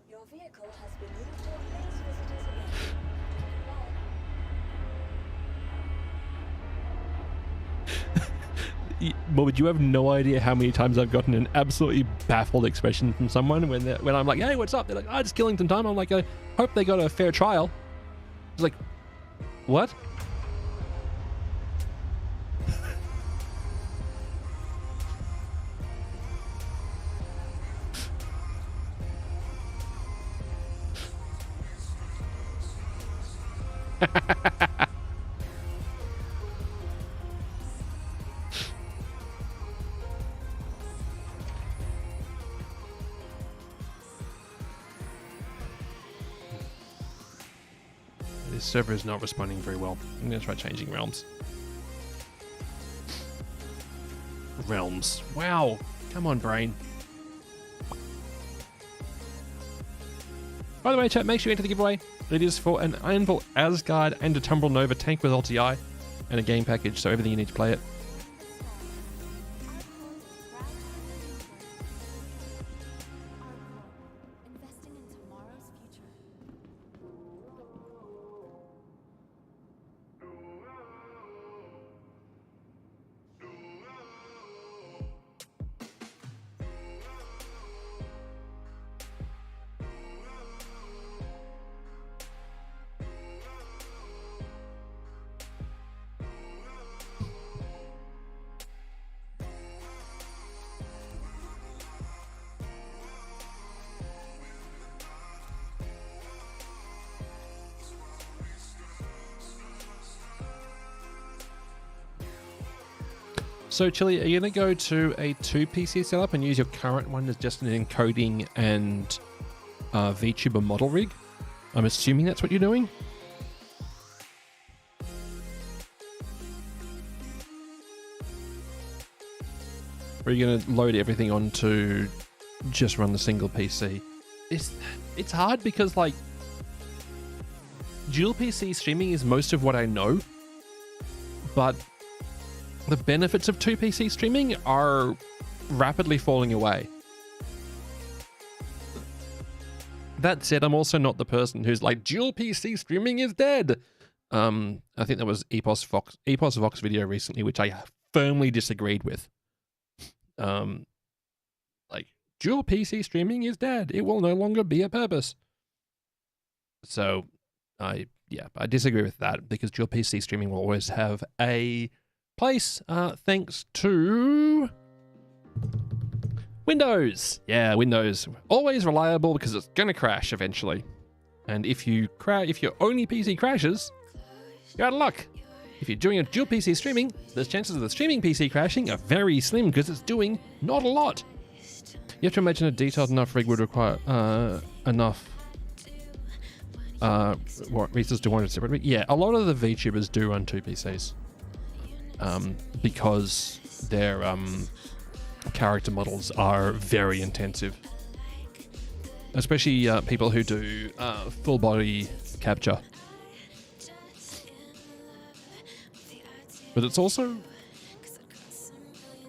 Your vehicle has been moved to please visit us again. Morbid, you have no idea how many times I've gotten an absolutely baffled expression from someone when I'm like, hey, what's up? They're like, just killing some time. I'm like, I hope they got a fair trial. It's like, what? This server is not responding very well. I'm going to try changing realms. Realms. Wow. Come on, brain. By the way, chat, make sure you enter the giveaway. It is for an Ironville Asgard and a Tumbril Nova tank with LTI and a game package, so everything you need to play it. Investing in tomorrow's future. So, Chili, are you going to go to a 2 PC setup and use your current one as just an encoding and VTuber model rig? I'm assuming that's what you're doing. Or are you going to load everything onto just run the single PC? It's hard because, like, dual PC streaming is most of what I know, but the benefits of 2 PC streaming are rapidly falling away. That said, I'm also not the person who's like, dual PC streaming is dead. I think there was Epos Vox video recently, which I firmly disagreed with. Like, dual PC streaming is dead. It will no longer be a purpose. So, I disagree with that because dual PC streaming will always have a place, thanks to Windows. Yeah, Windows, always reliable because it's gonna crash eventually. And if your only PC crashes, you're out of luck. If you're doing a dual PC streaming, the chances of the streaming PC crashing are very slim because it's doing not a lot. You have to imagine a detailed enough rig would require enough resources to warrant a separate rig. Yeah, a lot of the VTubers do run 2 PCs. Because their character models are very intensive. Especially people who do full body capture. But it's also,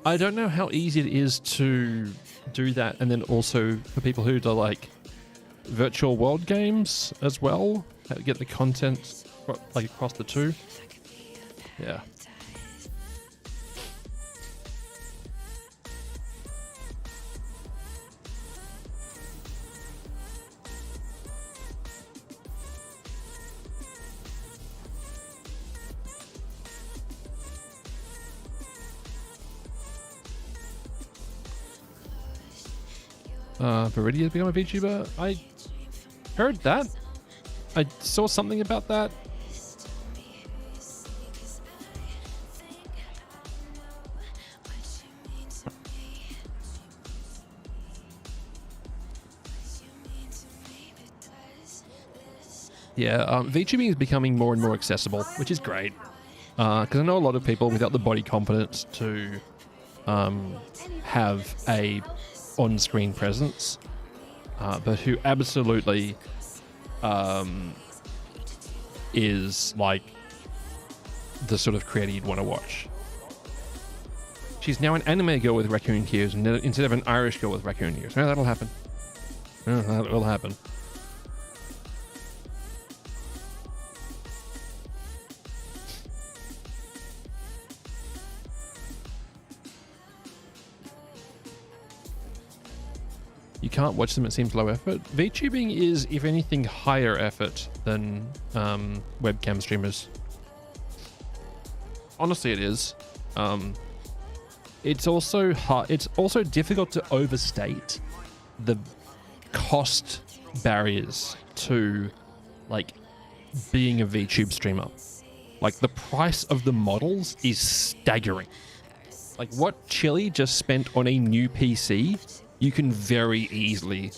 I don't know how easy it is to do that, and then also for people who do like virtual world games as well, how to get the content like across the 2. Yeah. Viridia become a VTuber? I heard that. I saw something about that. Yeah, VTubing is becoming more and more accessible, which is great. Because I know a lot of people without the body confidence to have a on-screen presence, but who absolutely is like the sort of creator you'd want to watch. She's now an anime girl with raccoon ears instead of an Irish girl with raccoon ears. Oh, that'll happen. Oh, that will happen. You can't watch them, it seems low effort. VTubing is, if anything, higher effort than webcam streamers. Honestly, it is. It's also hard. It's also difficult to overstate the cost barriers to, like, being a VTube streamer. Like, the price of the models is staggering. Like, what Chili just spent on a new PC, you can very easily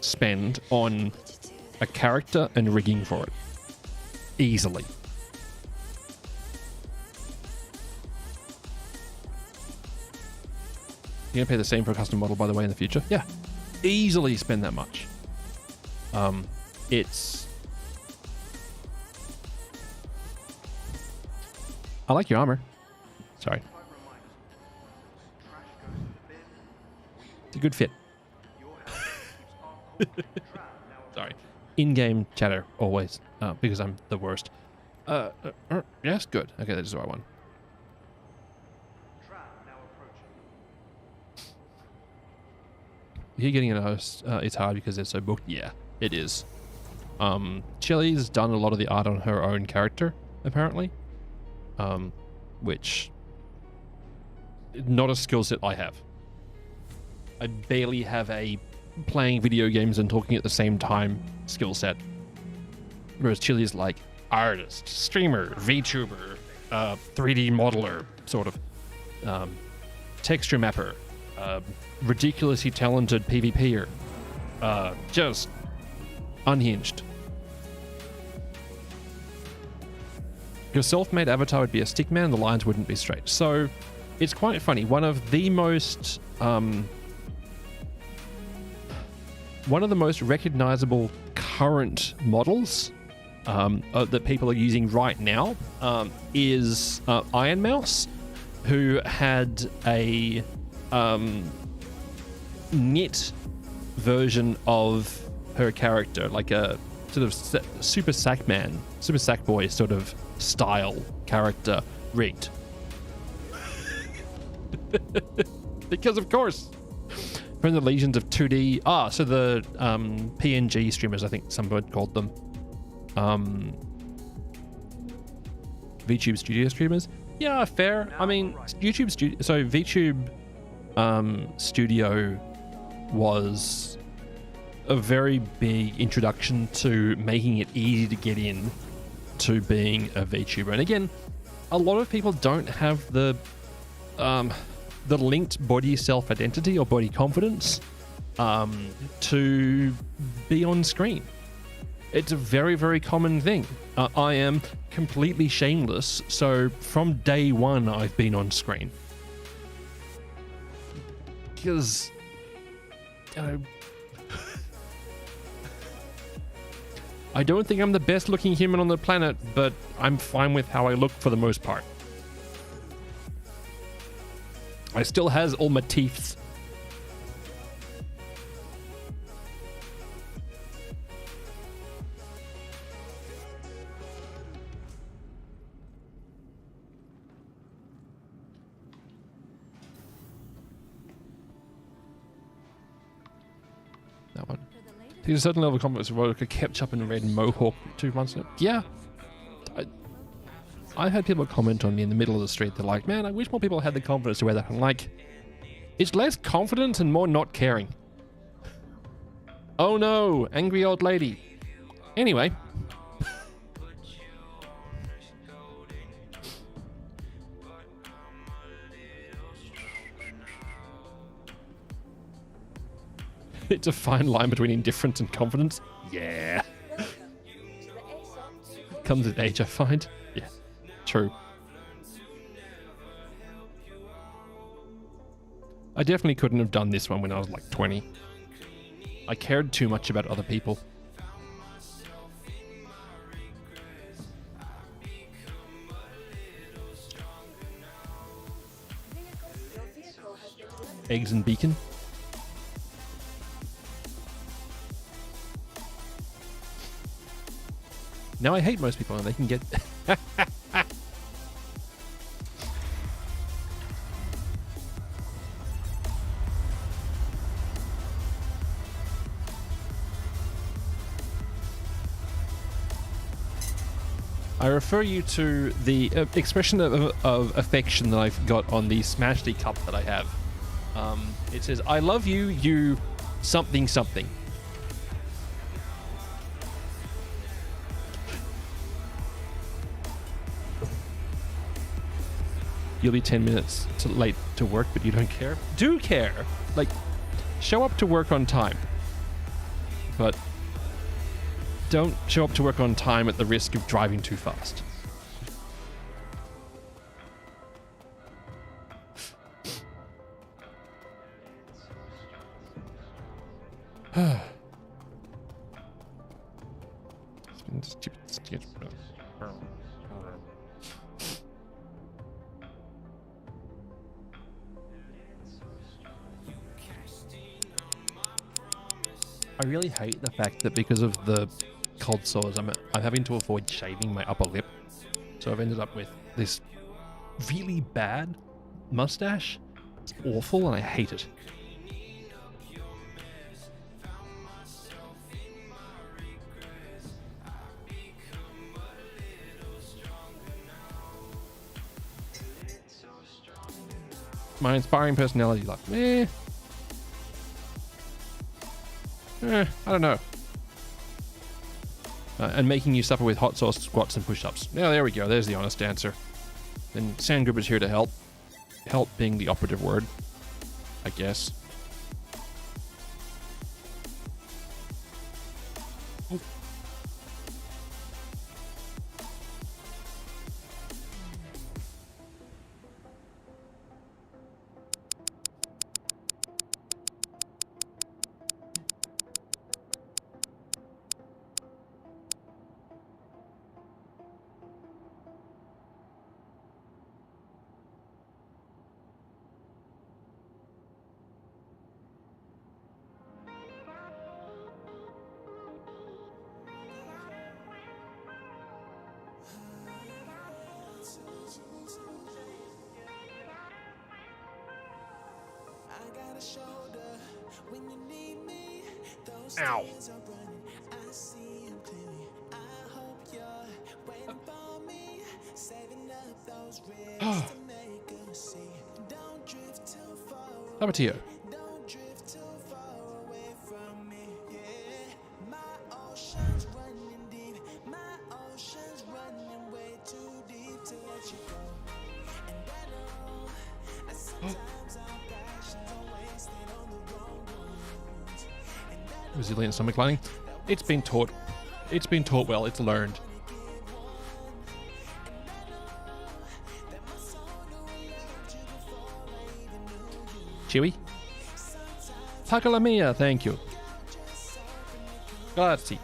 spend on a character and rigging for it. Easily. You're gonna pay the same for a custom model, by the way, in the future? Yeah. Easily spend that much. It's... I like your armor. Sorry. It's a good fit. Sorry. In-game chatter, always. Because I'm the worst. Yes, good. Okay, that is the right one. You're getting a host. It's hard because they're so booked. Yeah, it is. Chili's done a lot of the art on her own character, apparently. Which... not a skill set I have. I barely have a playing video games and talking at the same time skill set. Whereas Chili is like artist, streamer, VTuber, 3D modeler, sort of. Texture mapper, ridiculously talented PvPer. Just unhinged. Your self-made avatar would be a stickman, the lines wouldn't be straight. So it's quite funny. One of the most recognizable current models that people are using right now is Iron Mouse, who had a knit version of her character, like a sort of Super Sackboy sort of style character rigged. Because of course. From the legions of 2D. So the PNG streamers, I think someone called them. VTube Studio streamers. Yeah, fair. I mean, YouTube Studio. So VTube Studio was a very big introduction to making it easy to get in to being a VTuber. And again, a lot of people don't have the linked body self-identity or body confidence to be on screen. It's a very, very common thing. I am completely shameless, so from day one I've been on screen. Because, you know, I don't think I'm the best looking human on the planet, but I'm fine with how I look for the most part. I still has all my teeth. That one. There's a certain level of confidence where I kept up in red mohawk 2 months ago. Yeah. I had people comment on me in the middle of the street. They're like, man, I wish more people had the confidence to wear that. I'm like, it's less confident and more not caring. Oh no, angry old lady. Anyway. It's a fine line between indifference and confidence. Yeah. Welcome to the ASOP. Comes with age, I find. Yeah, true. I definitely couldn't have done this one when I was like 20. I cared too much about other people. Your vehicle has been delivered. Eggs and beacon. Now I hate most people and they can get... I refer you to the expression of affection that I've got on the Smashly cup that I have. It says, I love you, you something something. You'll be 10 minutes late to work, but you don't care. Do care! Like, show up to work on time. But don't show up to work on time at the risk of driving too fast. I really hate the fact that because of the cold sores, I'm having to avoid shaving my upper lip. So I've ended up with this really bad mustache. It's awful and I hate it. My inspiring personality, like, I don't know. And making you suffer with hot sauce squats and push-ups. Yeah, there we go. There's the honest answer. Then Sandgruber's here to help. Help being the operative word, I guess. Oh. Ow. Saboteur. Resilient stomach lining. It's been taught. It's been taught well. It's learned. Chewy. Takala mia, thank you. Grazie.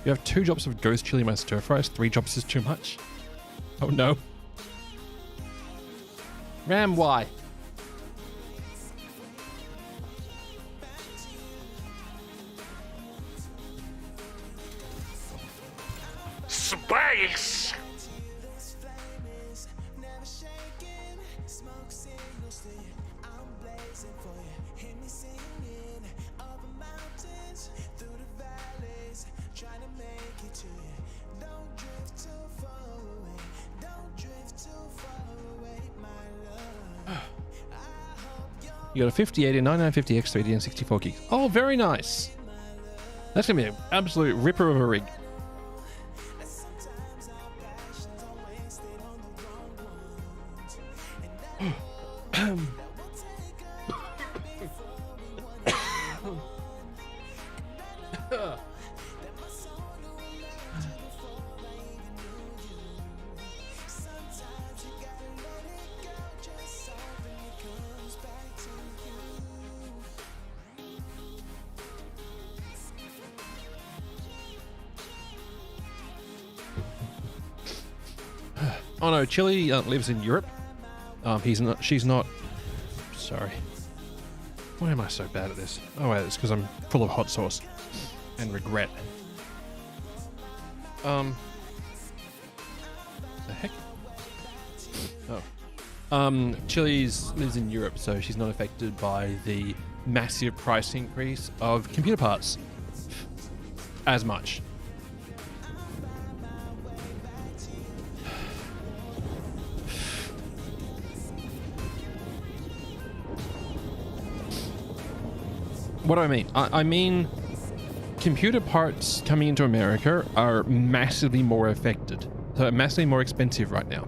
You have 2 drops of ghost chili in my stir fries. 3 drops is too much. Oh no. Ram, why? Space! You got a 5080, 9950 X3D, and 64 gigs. Oh, very nice. That's gonna be an absolute ripper of a rig. Oh no, Chili lives in Europe. She's not. Sorry. Why am I so bad at this? Oh wait, it's because I'm full of hot sauce and regret. The heck? Oh. Chili's lives in Europe, so she's not affected by the massive price increase of computer parts as much. What do I mean? I mean, computer parts coming into America are massively more affected. So massively more expensive right now.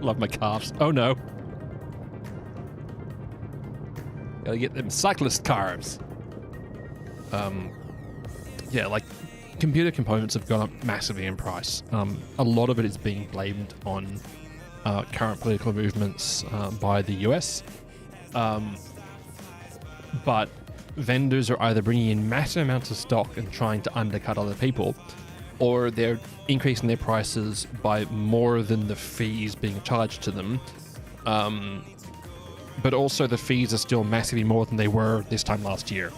Love my calves. Oh no. Gotta get them cyclist carbs. Yeah, like computer components have gone up massively in price. A lot of it is being blamed on current political movements by the US. But vendors are either bringing in massive amounts of stock and trying to undercut other people, or they're increasing their prices by more than the fees being charged to them. But also the fees are still massively more than they were this time last year.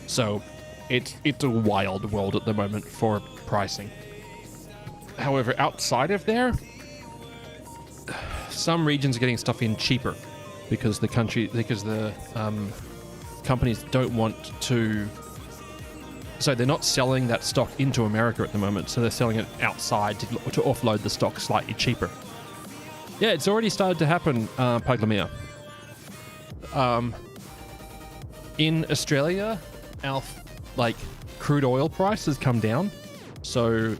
So it's a wild world at the moment for pricing. However, outside of there, some regions are getting stuff in cheaper because the companies don't want to. So they're not selling that stock into America at the moment, so they're selling it outside to offload the stock slightly cheaper. Yeah, it's already started to happen, Puglamia. In Australia, our crude oil price has come down, so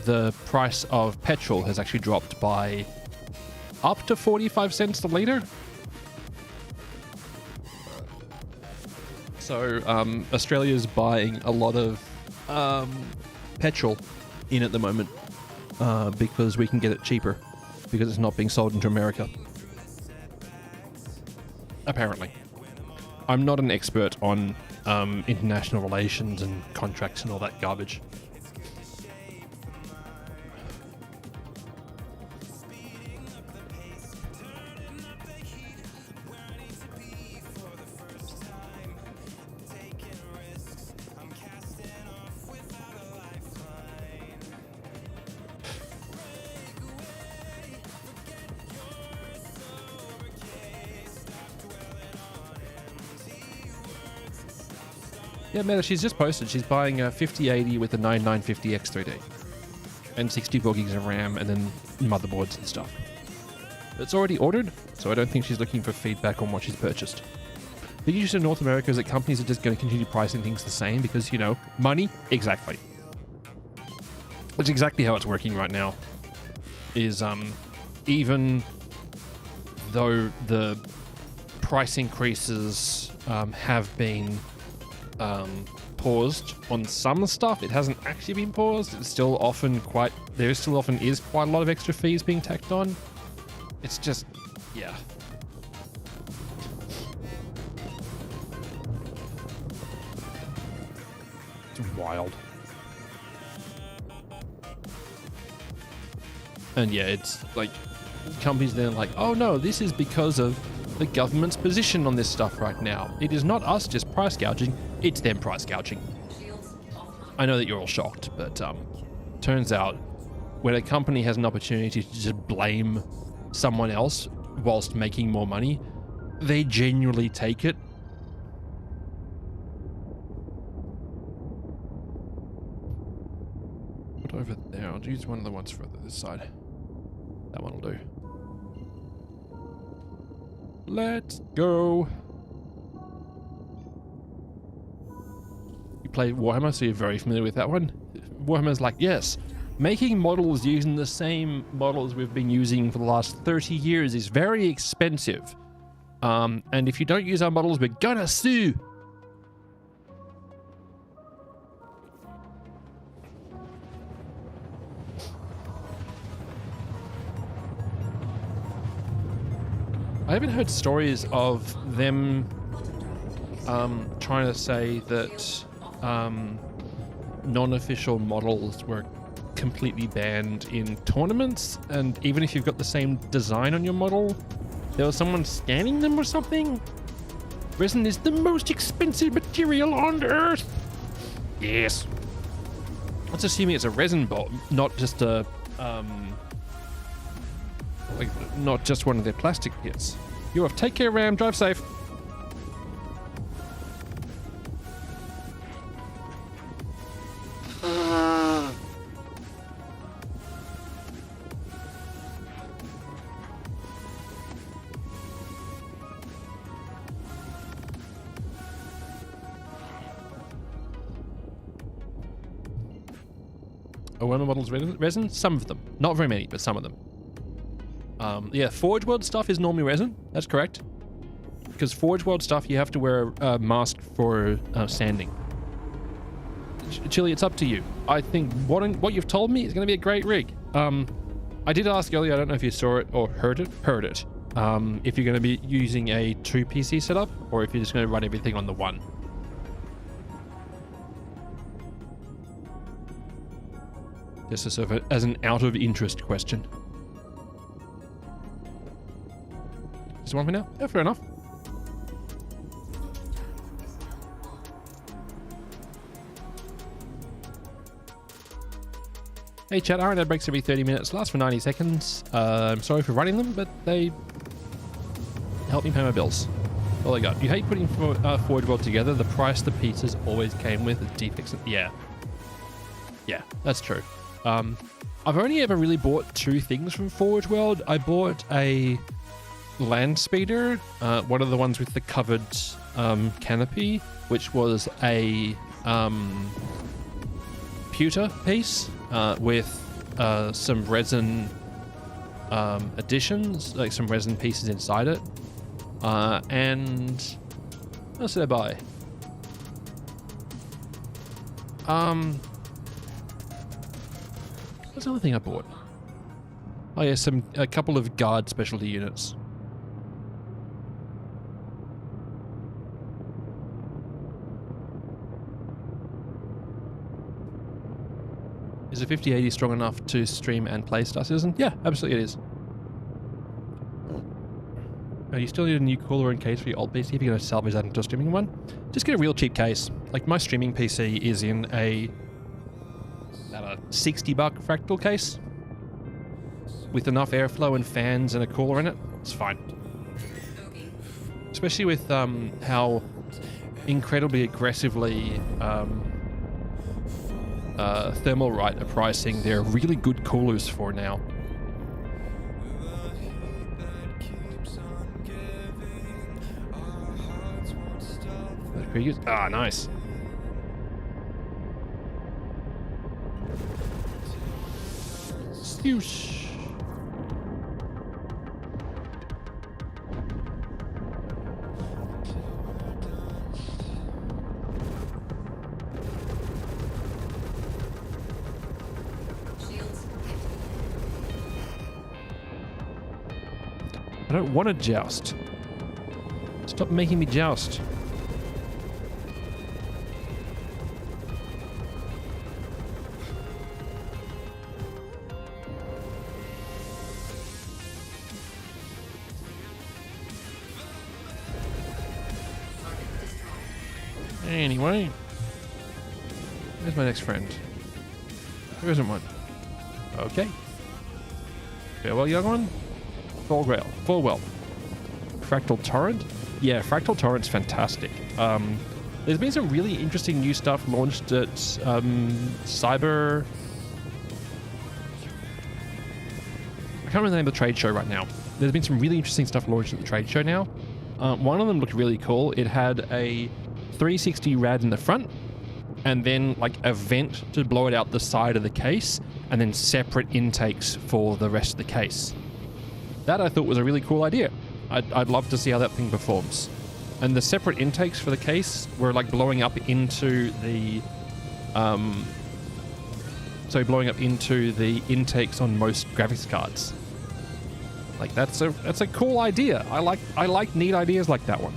the price of petrol has actually dropped by up to 45 cents a litre. So Australia's buying a lot of petrol in at the moment because we can get it cheaper because it's not being sold into America. Apparently. I'm not an expert on international relations and contracts and all that garbage. Yeah, Meta, she's just posted. She's buying a 5080 with a 9950 X3D and 64 gigs of RAM and then motherboards and stuff. It's already ordered, so I don't think she's looking for feedback on what she's purchased. The issue in North America is that companies are just going to continue pricing things the same because, you know, money. Exactly. That's exactly how it's working right now. Is even though the price increases have been paused on some stuff, it hasn't actually been paused. It's still often quite a lot of extra fees being tacked on. It's just, yeah. It's wild. And yeah, it's like companies then like, oh no, this is because of the government's position on this stuff right now. It is not us just price gouging, it's them price gouging. Shields offline. I know that you're all shocked, but turns out when a company has an opportunity to just blame someone else whilst making more money, they genuinely take it. Put over there. I'll use one of the ones further this side. That one will do. Let's go. You play Warhammer, so you're very familiar with that one. Warhammer's like, yes, making models using the same models we've been using for the last 30 years is very expensive. And if you don't use our models, we're gonna sue. I haven't heard stories of them trying to say that non-official models were completely banned in tournaments, and even if you've got the same design on your model, there was someone scanning them or something. Resin is the most expensive material on Earth. Yes. Let's assuming it's a resin bot, not just a like not just one of their plastic kits. You off. Take care, Ram. Drive safe. OM models resin? Some of them. Not very many, but some of them. Yeah, Forge World stuff is normally resin. That's correct. Because Forge World stuff, you have to wear a mask for sanding. Chili, it's up to you. I think what you've told me is going to be a great rig. I did ask earlier, I don't know if you saw it or heard it, if you're going to be using a 2 PC setup or if you're just going to run everything on the one. Just as an out of interest question. Just one for now? Yeah, fair enough. Hey chat, RNA breaks every 30 minutes, last for 90 seconds. I'm sorry for running them, but they help me pay my bills. All I got. You hate putting Forge World together, the price the pizzas always came with is defects. Yeah. Yeah, that's true. I've only ever really bought 2 things from Forge World. I bought a land speeder, one of the ones with the covered canopy, which was a pewter piece with some resin additions, like some resin pieces inside it. And what else did I buy? What's the other thing I bought? Oh yeah, a couple of guard specialty units. Is a 5080 strong enough to stream and play Star Citizen? Yeah, absolutely it is. You still need a new cooler and case for your old PC if you're going to salvage that into a streaming one. Just get a real cheap case. Like my streaming PC is in about a $60 fractal case with enough airflow and fans and a cooler in it. It's fine. Especially with how incredibly aggressively Thermalright are pricing their really good coolers for now. That's pretty good. Ah, nice. Swoosh. I don't want to joust. Stop making me joust. Anyway. Where's my next friend? There isn't one. Okay. Farewell, young one. Full well. Fractal Torrent? Yeah, Fractal Torrent's fantastic. There's been some really interesting new stuff launched at Cyber... I can't remember the name of the trade show right now. There's been some really interesting stuff launched at the trade show now. One of them looked really cool. It had a 360 rad in the front, and then like a vent to blow it out the side of the case, and then separate intakes for the rest of the case. That I thought was a really cool idea. I'd love to see how that thing performs. And the separate intakes for the case were like blowing up into the intakes on most graphics cards. Like that's a cool idea. I like neat ideas like that one.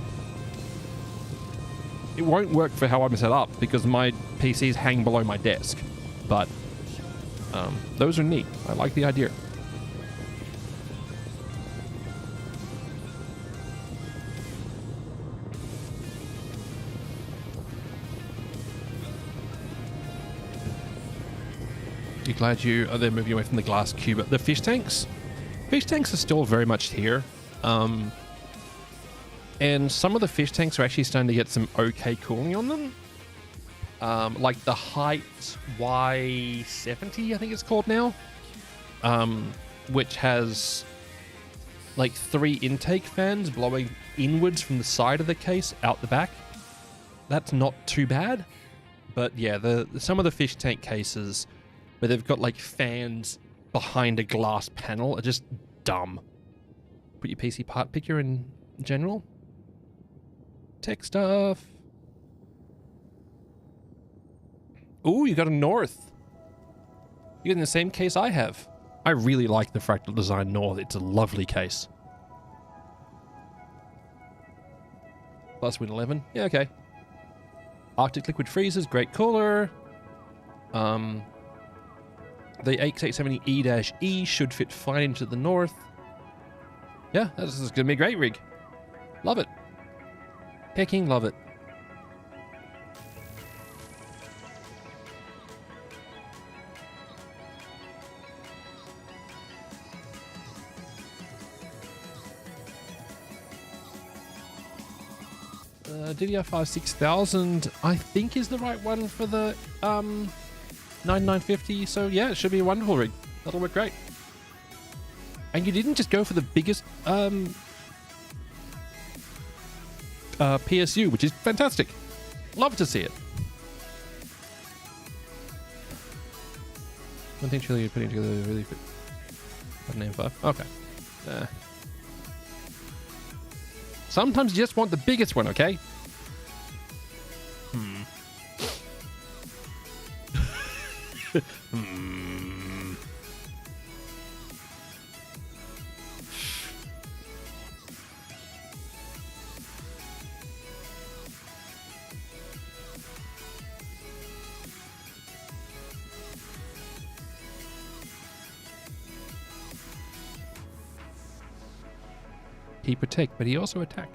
It won't work for how I'm set up because my PCs hang below my desk, but those are neat. I like the idea. You glad they're moving away from the glass cube? The fish tanks? Fish tanks are still very much here. And some of the fish tanks are actually starting to get some okay cooling on them. Like the Height Y70, I think it's called now. Which has like 3 intake fans blowing inwards from the side of the case out the back. That's not too bad. But yeah, some of the fish tank cases where they've got like fans behind a glass panel are just dumb. Put your PC part picker in general. Tech stuff. Ooh, you got a North. You're in the same case I have. I really like the Fractal Design North. It's a lovely case. Plus Win 11. Yeah, okay. Arctic Liquid Freezers, great cooler. The X870E-E should fit fine into the North. Yeah, this is going to be a great rig. Love it. Picking, love it. DDR5 6000, I think, is the right one for the 9950. So yeah, it should be a wonderful rig. That'll work great. And you didn't just go for the biggest PSU, which is fantastic. Love to see it. One thing you're putting together really fit. Name 5. Okay. Sometimes you just want the biggest one, okay? He protect, but he also attack.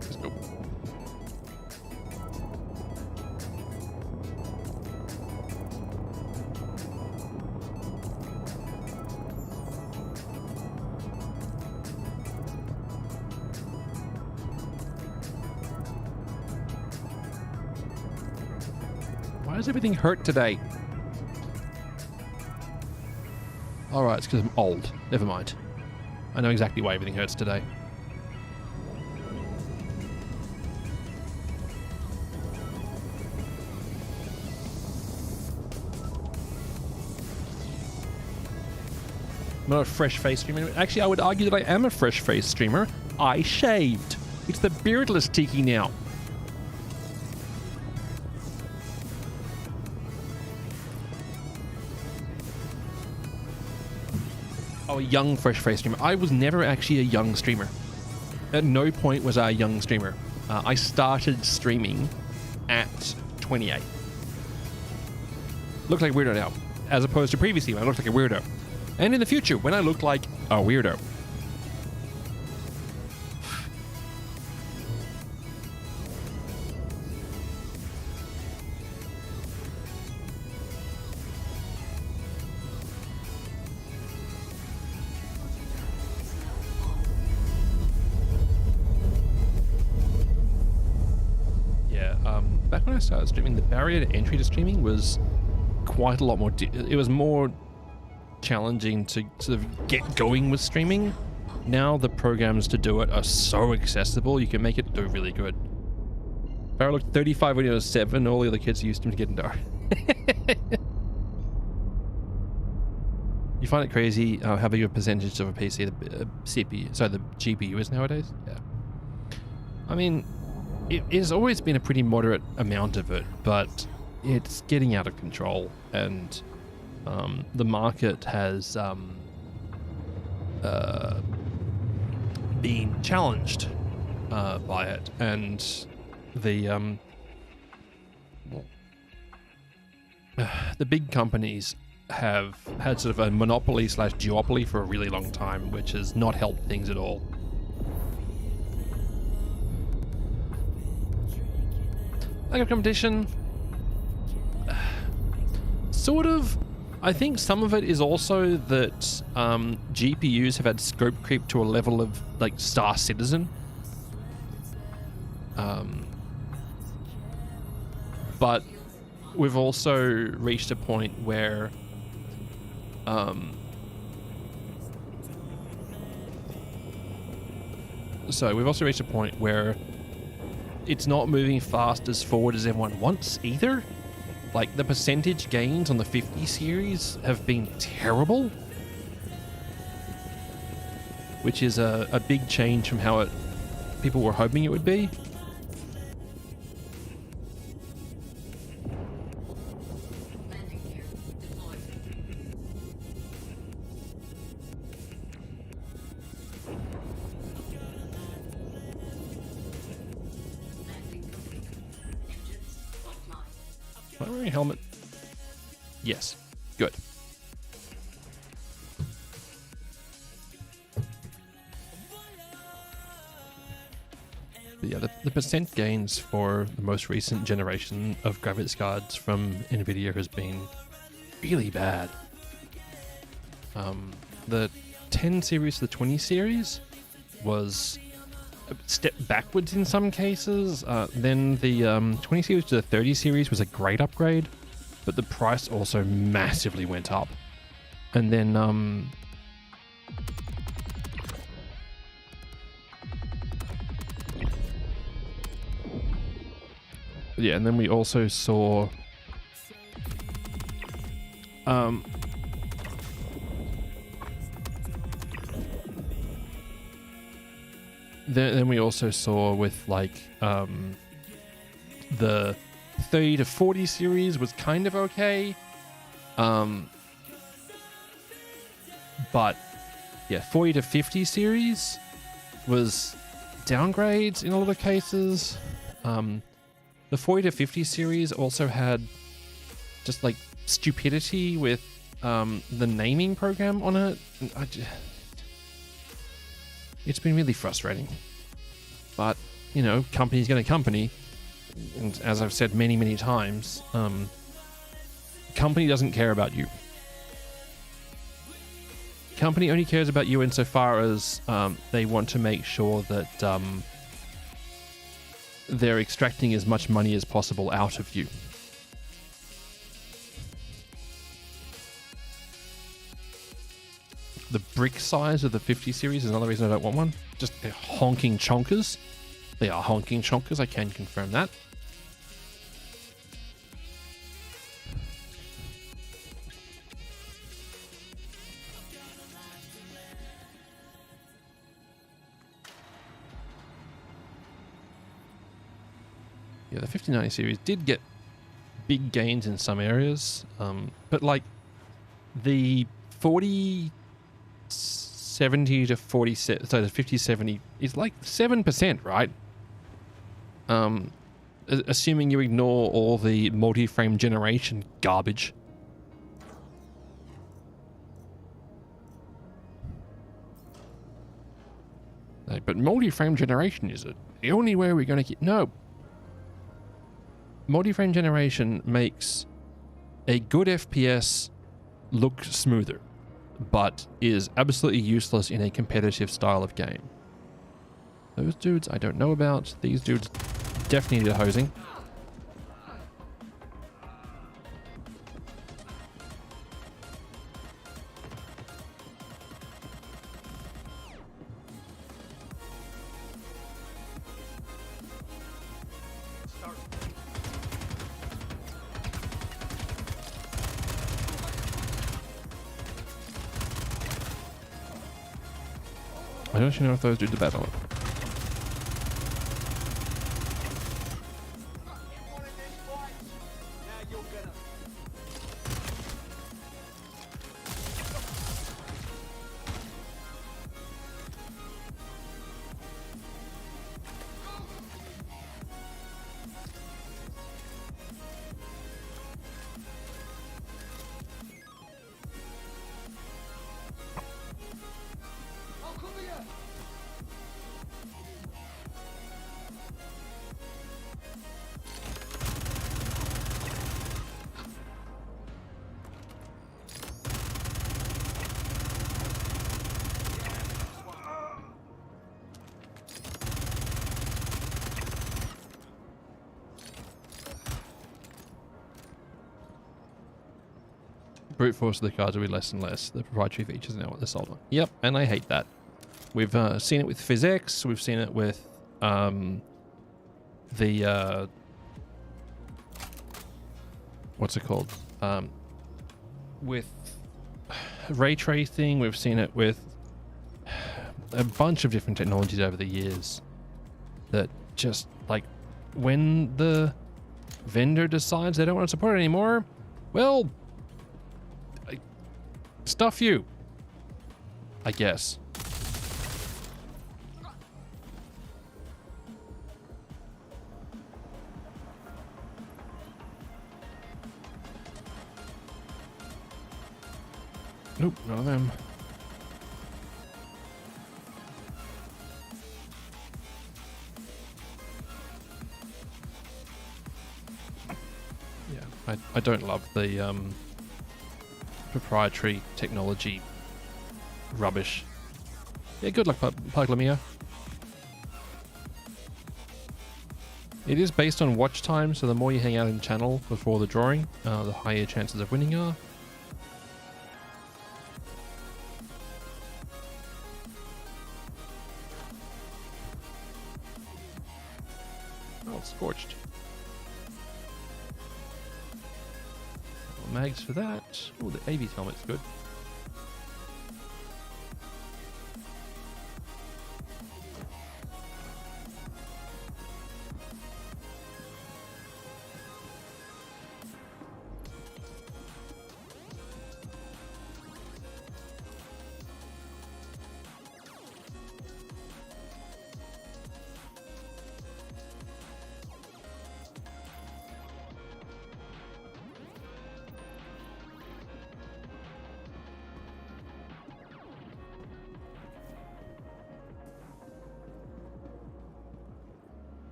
Let's go. Why does everything hurt today? Alright, it's because I'm old. Never mind. I know exactly why everything hurts today. I'm not a fresh face streamer. Actually, I would argue that I am a fresh face streamer. I shaved. It's the beardless Tiki now. Oh, a young fresh face streamer. I was never actually a young streamer. At no point was I a young streamer. I started streaming at 28. look like a weirdo now, as opposed to previously when I looked like a weirdo. And in the future, when I look like a weirdo. Back when I started streaming, the barrier to entry to streaming was quite a lot more. It was more challenging to sort of get going with streaming. Now the programs to do it are so accessible, you can make it do really good. Barry looked 35 when he was 7, all the other kids used him to get into it. You find it crazy how big a percentage of a PC the the GPU is nowadays? Yeah. I mean, it has always been a pretty moderate amount of it, but it's getting out of control, and the market has been challenged by it, and the big companies have had sort of a monopoly / duopoly for a really long time, which has not helped things at all. Lack of competition, sort of. I think some of it is also that GPUs have had scope creep to a level of like Star Citizen. But we've also reached a point where it's not moving fast as forward as everyone wants either. Like, the percentage gains on the 50 series have been terrible, which is a big change from how people were hoping it would be. Landing gear deployed. Landing complete. Engines offline. Am I wearing a helmet? Yes. Good. But yeah, the percent gains for the most recent generation of graphics cards from NVIDIA has been really bad. The 10 series to the 20 series was a step backwards in some cases. Then the 20 series to the 30 series was a great upgrade, but the price also massively went up. And then yeah, and then we also saw then we also saw with like the 30 to 40 series was kind of okay, but yeah, 40 to 50 series was downgrades in a lot of cases. The 40 to 50 series also had just like stupidity with the naming program on it. It's been really frustrating. But, you know, company's going to company. And as I've said many, many times, company doesn't care about you. Company only cares about you insofar as they want to make sure that they're extracting as much money as possible out of you. The brick size of the 50 series is another reason I don't want one. Just they're honking chonkers. They are honking chonkers, I can confirm that. Yeah, the 5090 series did get big gains in some areas, but like the 4070 to 47, so the 5070 is like 7%, right? Assuming you ignore all the multi-frame generation garbage but multi-frame generation is the only way we're going to get... No. Multi-frame generation makes a good FPS look smoother, but is absolutely useless in a competitive style of game. Those dudes I don't know about. These dudes definitely need a hosing. I don't actually know if those dudes are bad or not. Brute force of the cards will be less and less. The proprietary features now what they're sold on. Yep, and I hate that. We've seen it with physics. We've seen it with the what's it called? With ray tracing. We've seen it with a bunch of different technologies over the years. That just like when the vendor decides they don't want to support it anymore, well. Stuff you, I guess. Nope, none of them. Yeah, I don't love the proprietary technology rubbish. Yeah, good luck, Puglamia. It is based on watch time, so the more you hang out in channel before the drawing, the higher your chances of winning are. Oh, it's scorched. Mags for that. Oh, the AV helmet's good.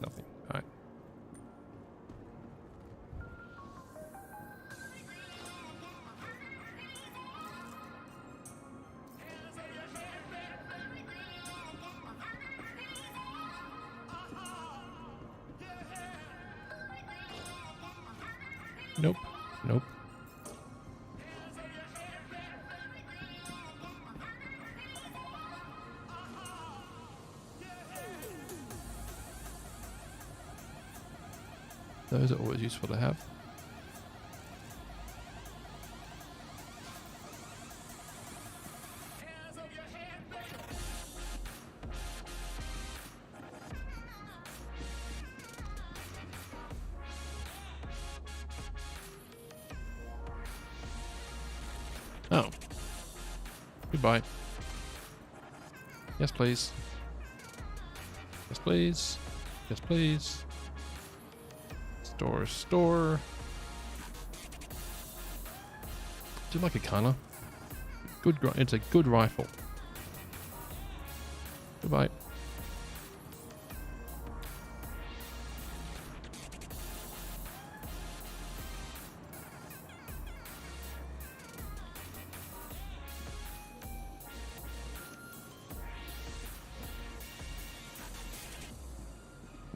Nothing. All right. Nope. Nope. Those are always useful to have. Oh. Goodbye. Yes, please. Yes, please. Yes, please. Store. Do you like it, Kana? It's a good rifle. Goodbye.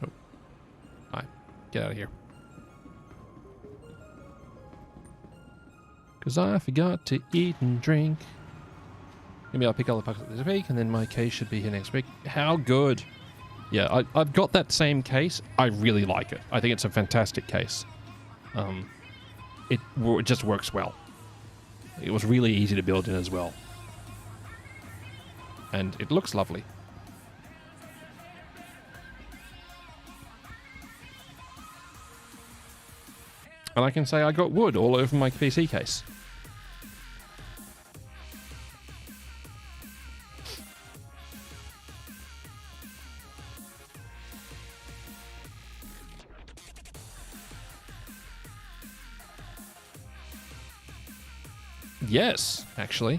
Nope. Alright, get out of here. Because I forgot to eat and drink. Maybe I'll pick up the puzzle this week, and then my case should be here next week. How good. Yeah, I've got that same case. I really like it. I think it's a fantastic case. It just works well. It was really easy to build in as well. And it looks lovely. And I can say I got wood all over my PC case. Yes, actually.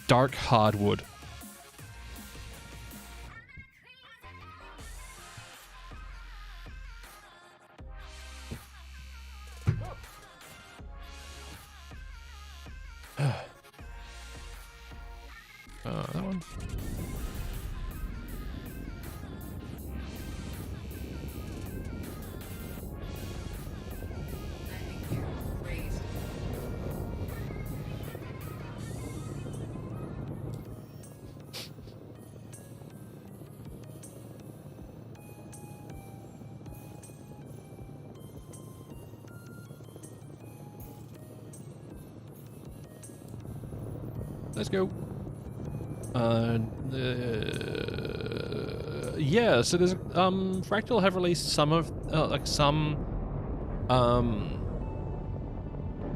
Dark hardwood. That one. Landing gear raised. Let's go. Yeah, so there's Fractal have released some of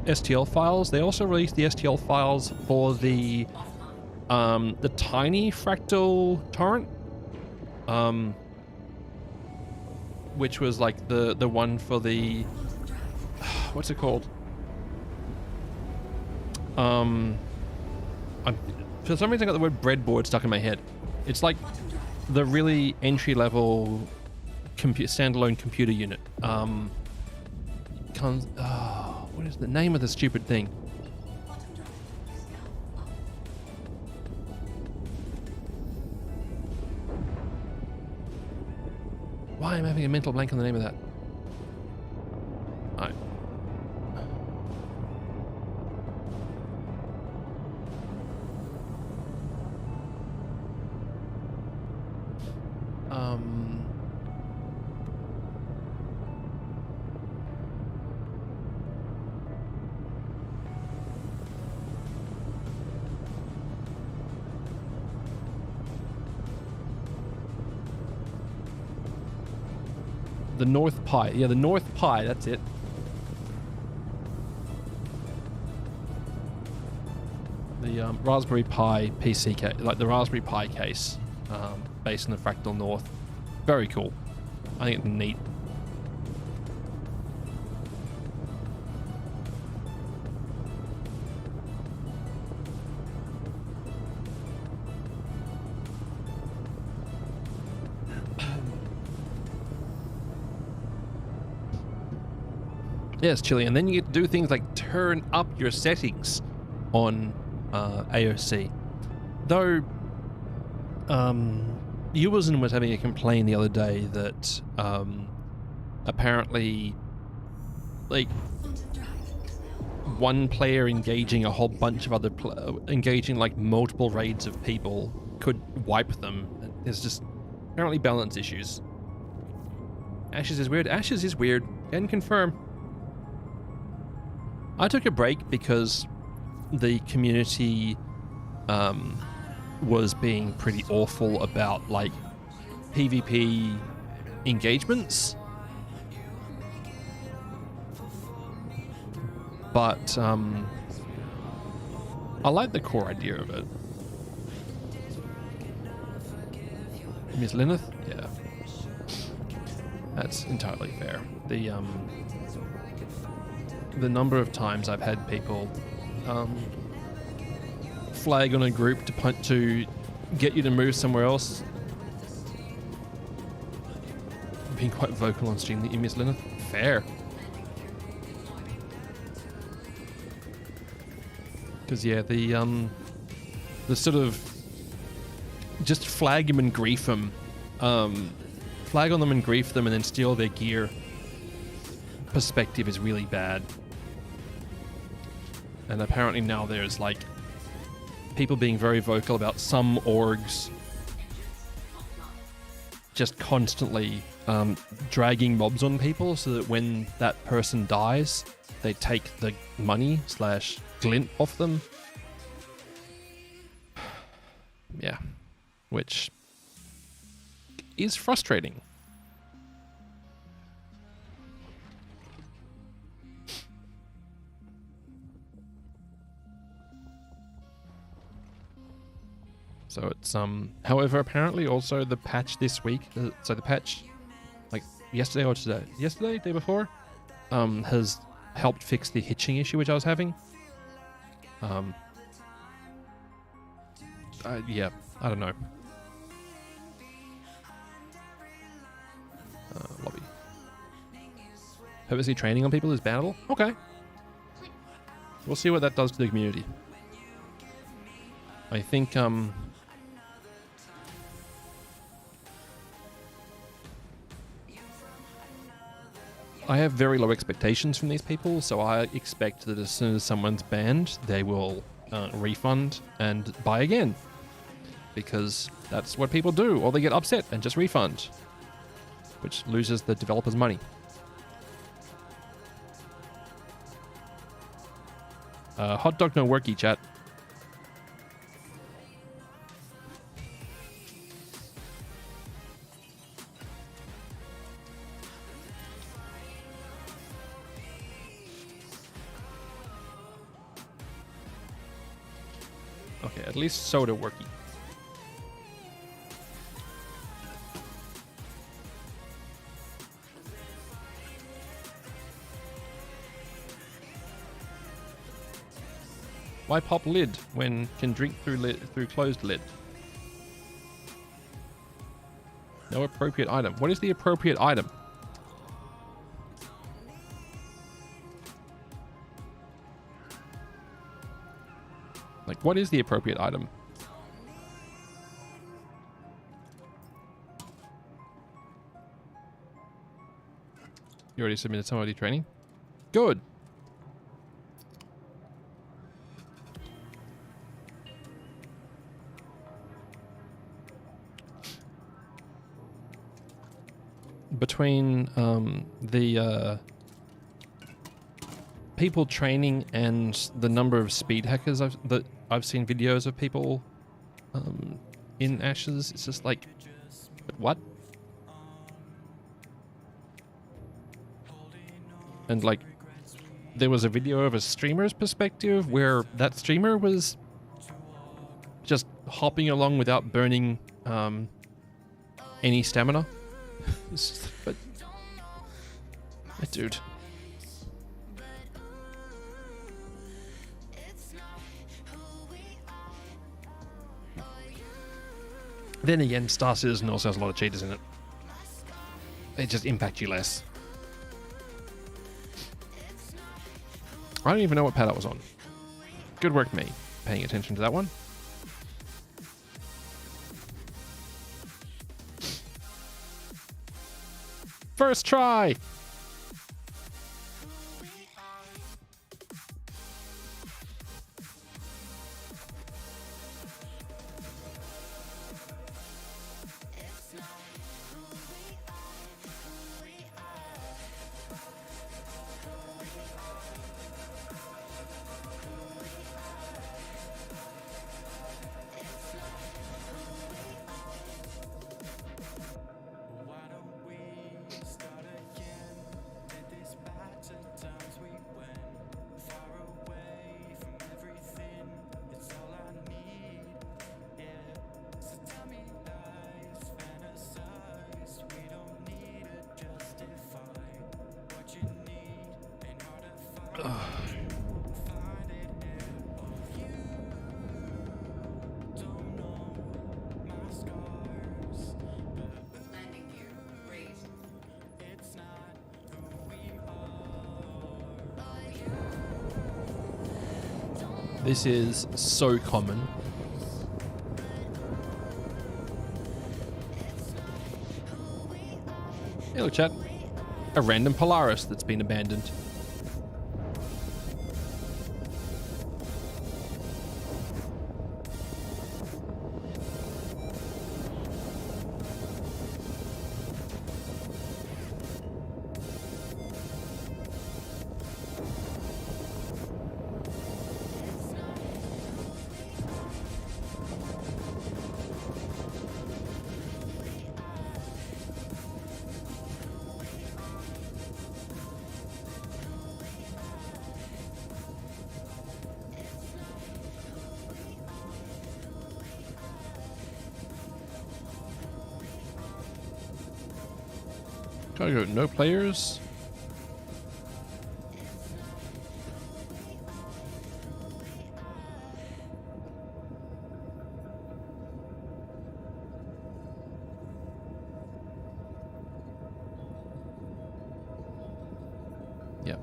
STL files. They also released the STL files for the tiny Fractal torrent, which was like the one for the what's it called? For some reason I got the word breadboard stuck in my head. It's like the really entry-level standalone computer unit. What is the name of the stupid thing? Why am I having a mental blank on the name of that? Alright. The North Pi. Yeah, the North Pi, that's it. The Raspberry Pi PC case, like the Raspberry Pi case, based on the Fractal North. Very cool. I think it's neat. Yes, Chili, and then you get to do things like turn up your settings on AOC. Though, Uwazin was having a complaint the other day that apparently, like, one player engaging a whole bunch of other engaging like multiple raids of people could wipe them. There's just apparently balance issues. Ashes is weird. Ashes is weird. Can confirm. I took a break because the community was being pretty awful about like PvP engagements. But I like the core idea of it. Miss Lyneth? Yeah. That's entirely fair. The number of times I've had people flag on a group to get you to move somewhere else. Being quite vocal on stream that you miss Lilith. Fair. Because yeah, the sort of just flag them and grief them, flag on them and grief them, and then steal their gear perspective is really bad. And apparently now there's like people being very vocal about some orgs just constantly dragging mobs on people so that when that person dies, they take the money / glint off them. Yeah, which is frustrating. So it's however, apparently also the patch this week, so the patch like yesterday or today, day before, has helped fix the hitching issue which I was having. Yeah, I don't know. Lobby. Purposely training on people is bannable? Okay. We'll see what that does to the community. I think, I have very low expectations from these people, so I expect that as soon as someone's banned, they will refund and buy again. Because that's what people do, or they get upset and just refund, which loses the developer's money. Hot dog no worky, chat. Okay, at least soda worky. Why pop lid when can drink through closed lid? No appropriate item. What is the appropriate item? Like, what is the appropriate item? You already submitted somebody training? Good. Between the people training and the number of speed hackers I've seen videos of people in Ashes, it's just like, what? And like, there was a video of a streamer's perspective where that streamer was just hopping along without burning any stamina. But dude. Then again, Star Citizen also has a lot of cheaters in it. They just impact you less. I don't even know what pad I was on. Good work, me, paying attention to that one. First try! Landing gear raised. This is so common. Hey, look, chat. A random Polaris that's been abandoned. Cargo, no players. Yeah.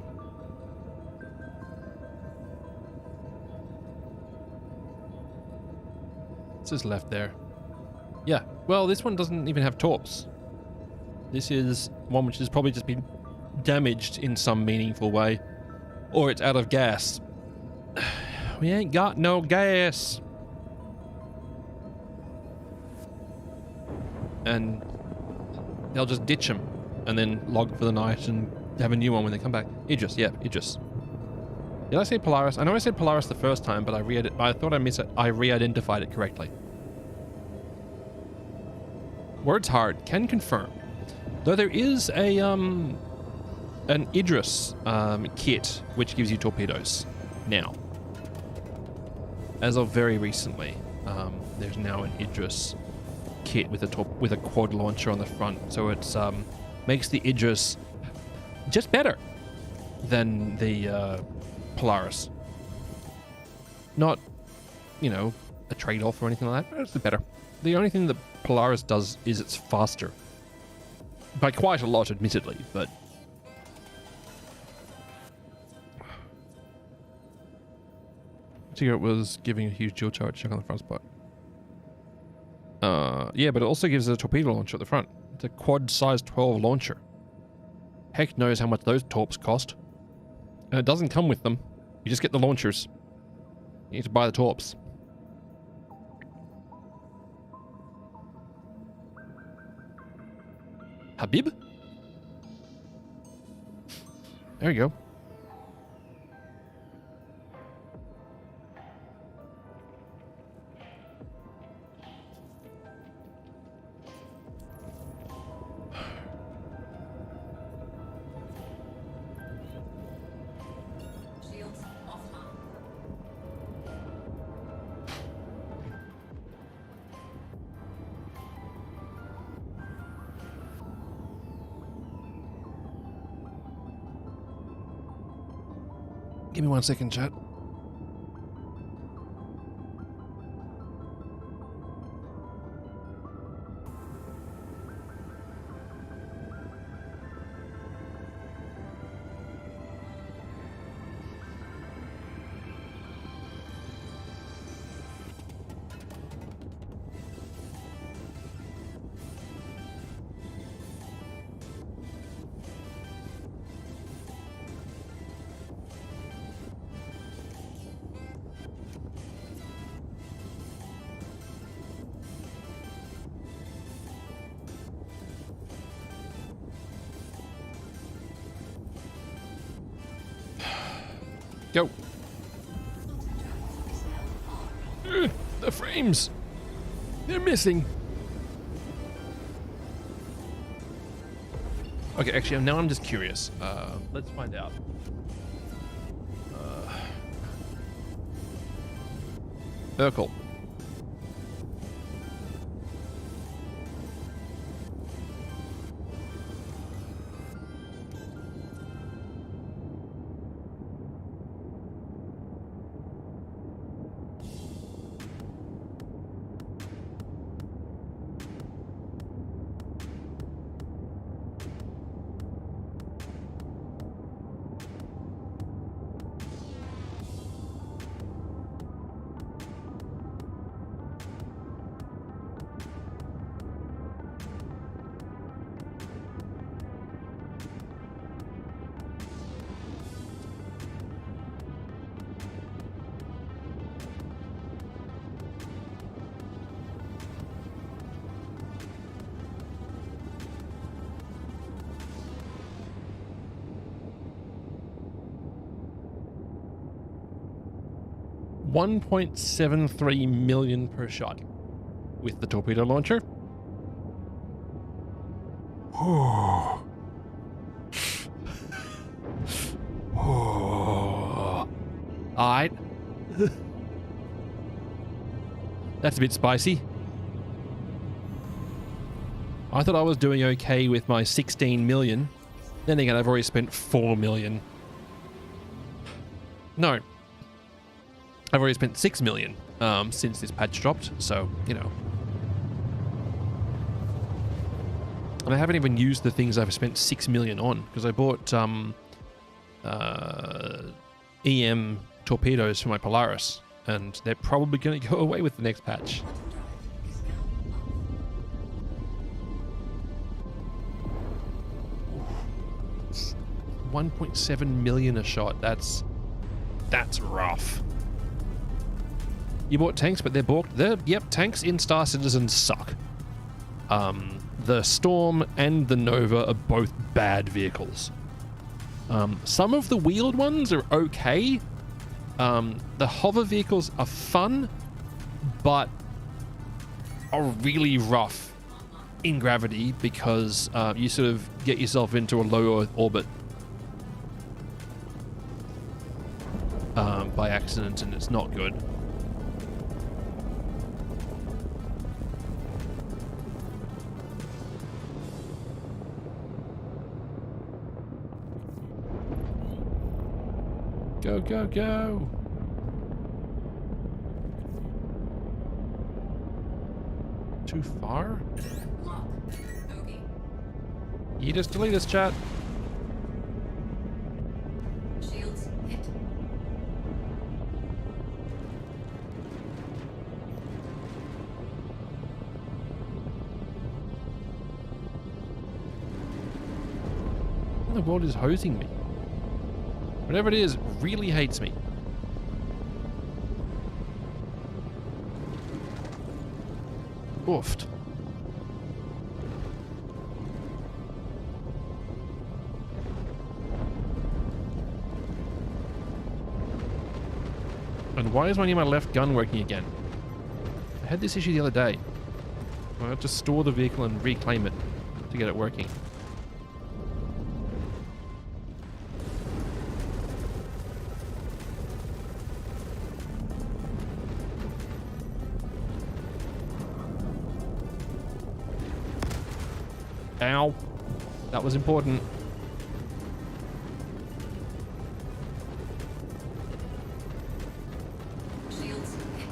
This is left there. Yeah. Well, this one doesn't even have torps. This is one which has probably just been damaged in some meaningful way. Or it's out of gas. We ain't got no gas. And they'll just ditch them and then log for the night and have a new one when they come back. Idris, yeah, Idris. Did I say Polaris? I know I said Polaris the first time, but I thought I re-identified it correctly. Words hard. Can confirm. Though there is a an Idris kit which gives you torpedoes now. As of very recently, there's now an Idris kit with a quad launcher on the front, so it's makes the Idris just better than the Polaris. Not, a trade-off or anything like that. It's better. The only thing that Polaris does is it's faster. By quite a lot, admittedly, but... It was giving a huge dual charge check on the front spot. Yeah, but it also gives a torpedo launcher at the front. It's a quad size 12 launcher. Heck knows how much those torps cost. And it doesn't come with them. You just get the launchers. You need to buy the torps. Habib? There you go. Shields offline. Give me 1 second, chat. Go. The frames. They're missing. Okay, actually, now I'm just curious. Let's find out. Urkel. 1.73 million per shot with the torpedo launcher. Alright. That's a bit spicy. I thought I was doing okay with my 16 million. Then again, I've already spent 4 million. No. I've already spent 6 million since this patch dropped, so, you know. And I haven't even used the things I've spent 6 million on, because I bought EM torpedoes for my Polaris, and they're probably going to go away with the next patch. It's 1.7 million a shot. That's rough. You bought tanks, but they're balked. Yep, tanks in Star Citizen suck. The Storm and the Nova are both bad vehicles. Some of the wheeled ones are okay. The hover vehicles are fun, but are really rough in gravity because you sort of get yourself into a low Earth orbit by accident, and it's not good. Go, go, go! Too far? Lock. Bogey. You just delete this chat. Shields hit. What in the world is hosing me? Whatever it is, really hates me. Oofed. And why is my left gun working again? I had this issue the other day. I have to store the vehicle and reclaim it to get it working. Ow. That was important. Shields hit.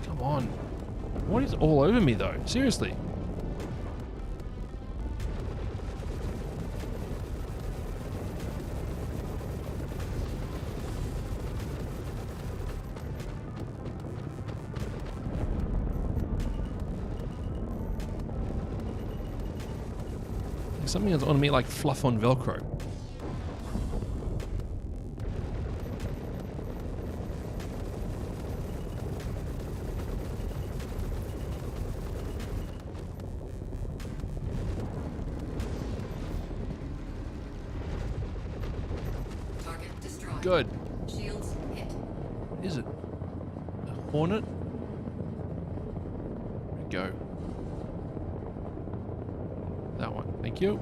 Come on. What is all over me though? Seriously. There's something that's on me like fluff on Velcro. Target destroyed. Good. Shields hit. What is it? A Hornet? There we go. That one. Thank you.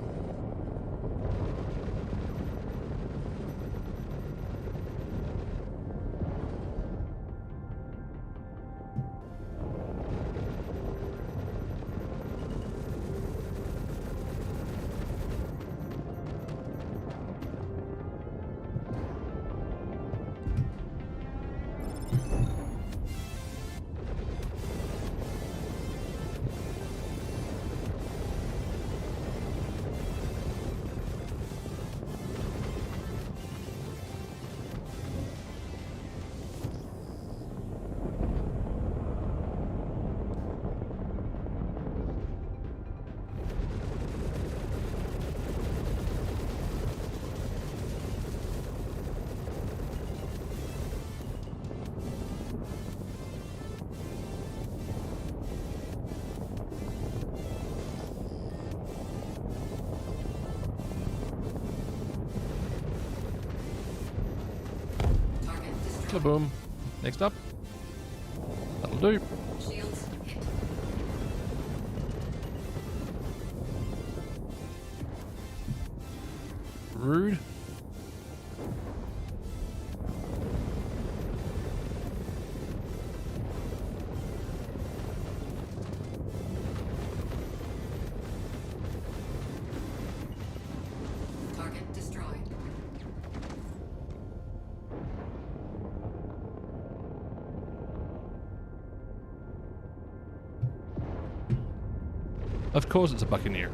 Bada boom. Next up. That'll do. Shields hit. Rude. Target destroyed. Of course it's a Buccaneer.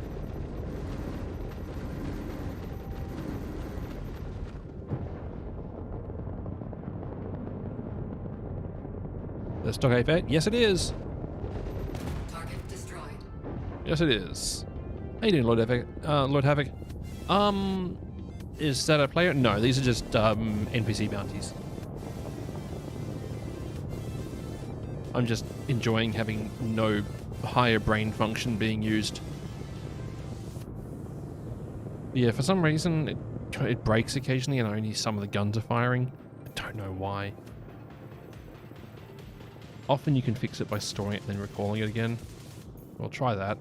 The stock A8? Yes, it is. Target destroyed. Yes, it is. How you doing, Lord Havoc? Lord Havoc? Is that a player? No, these are just NPC bounties. I'm just enjoying having no higher brain function being used. Yeah, for some reason it breaks occasionally and only some of the guns are firing. I don't know why. Often you can fix it by storing it and then recalling it again. We'll try that.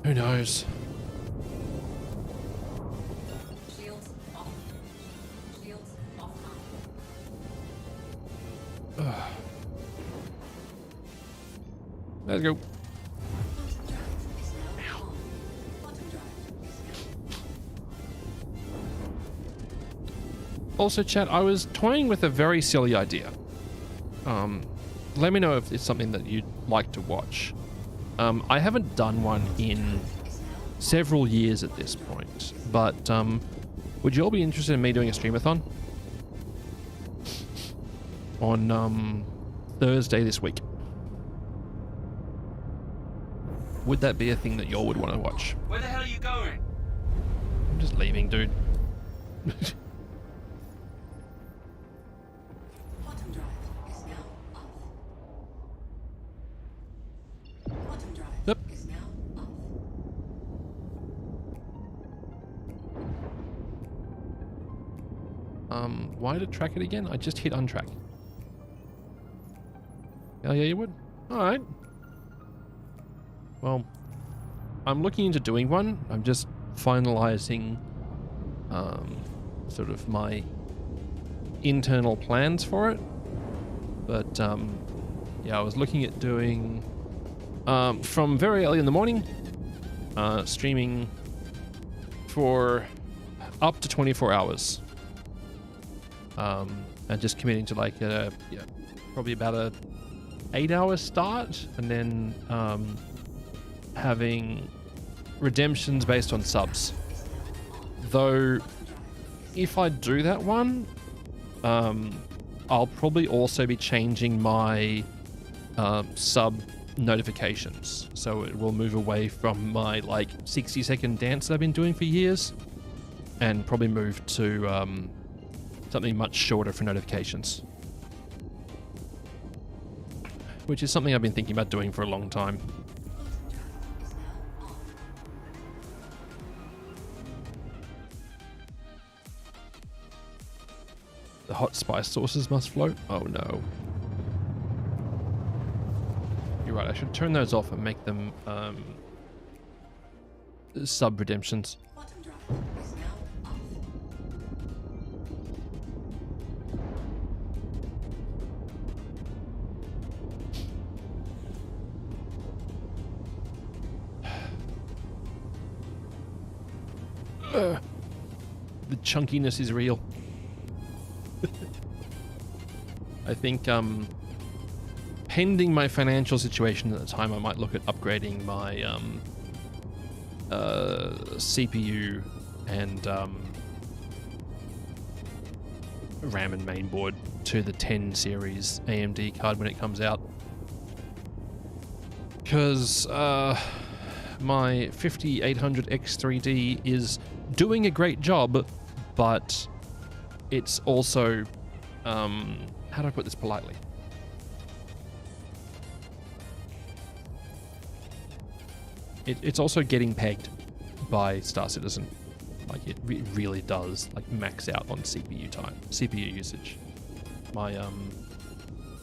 Who knows? Shields off. Shields offline. Let's go. Bottom drive is now on. Bottom drive is now. Also, chat, I was toying with a very silly idea. Let me know if it's something that you'd like to watch. I haven't done one in several years at this point, but would you all be interested in me doing a streamathon on Thursday this week? Would that be a thing that y'all would want to watch? Where the hell are you going? I'm just leaving, dude. Bottom drive is now off. Bottom drive Yep. is now off. Why to track it again? I just hit untrack. Oh yeah, you would? Alright. Well, I'm looking into doing one. I'm just finalizing sort of my internal plans for it. But yeah, I was looking at doing from very early in the morning, streaming for up to 24 hours. And just committing to like probably about a 8-hour start, and then having redemptions based on subs. Though if I do that one, I'll probably also be changing my sub notifications, so it will move away from my like 60-second dance that I've been doing for years, and probably move to something much shorter for notifications, which is something I've been thinking about doing for a long time. The hot spice sauces must float? Oh no. You're right, I should turn those off and make them sub redemptions. Bottom drive is now off. The chunkiness is real. I think pending my financial situation at the time, I might look at upgrading my CPU and RAM and mainboard to the 10 series AMD card when it comes out, because my 5800 X3D is doing a great job, but it's also how do I put this politely? It's also getting pegged by Star Citizen. Like it really does like max out on CPU time, CPU usage. My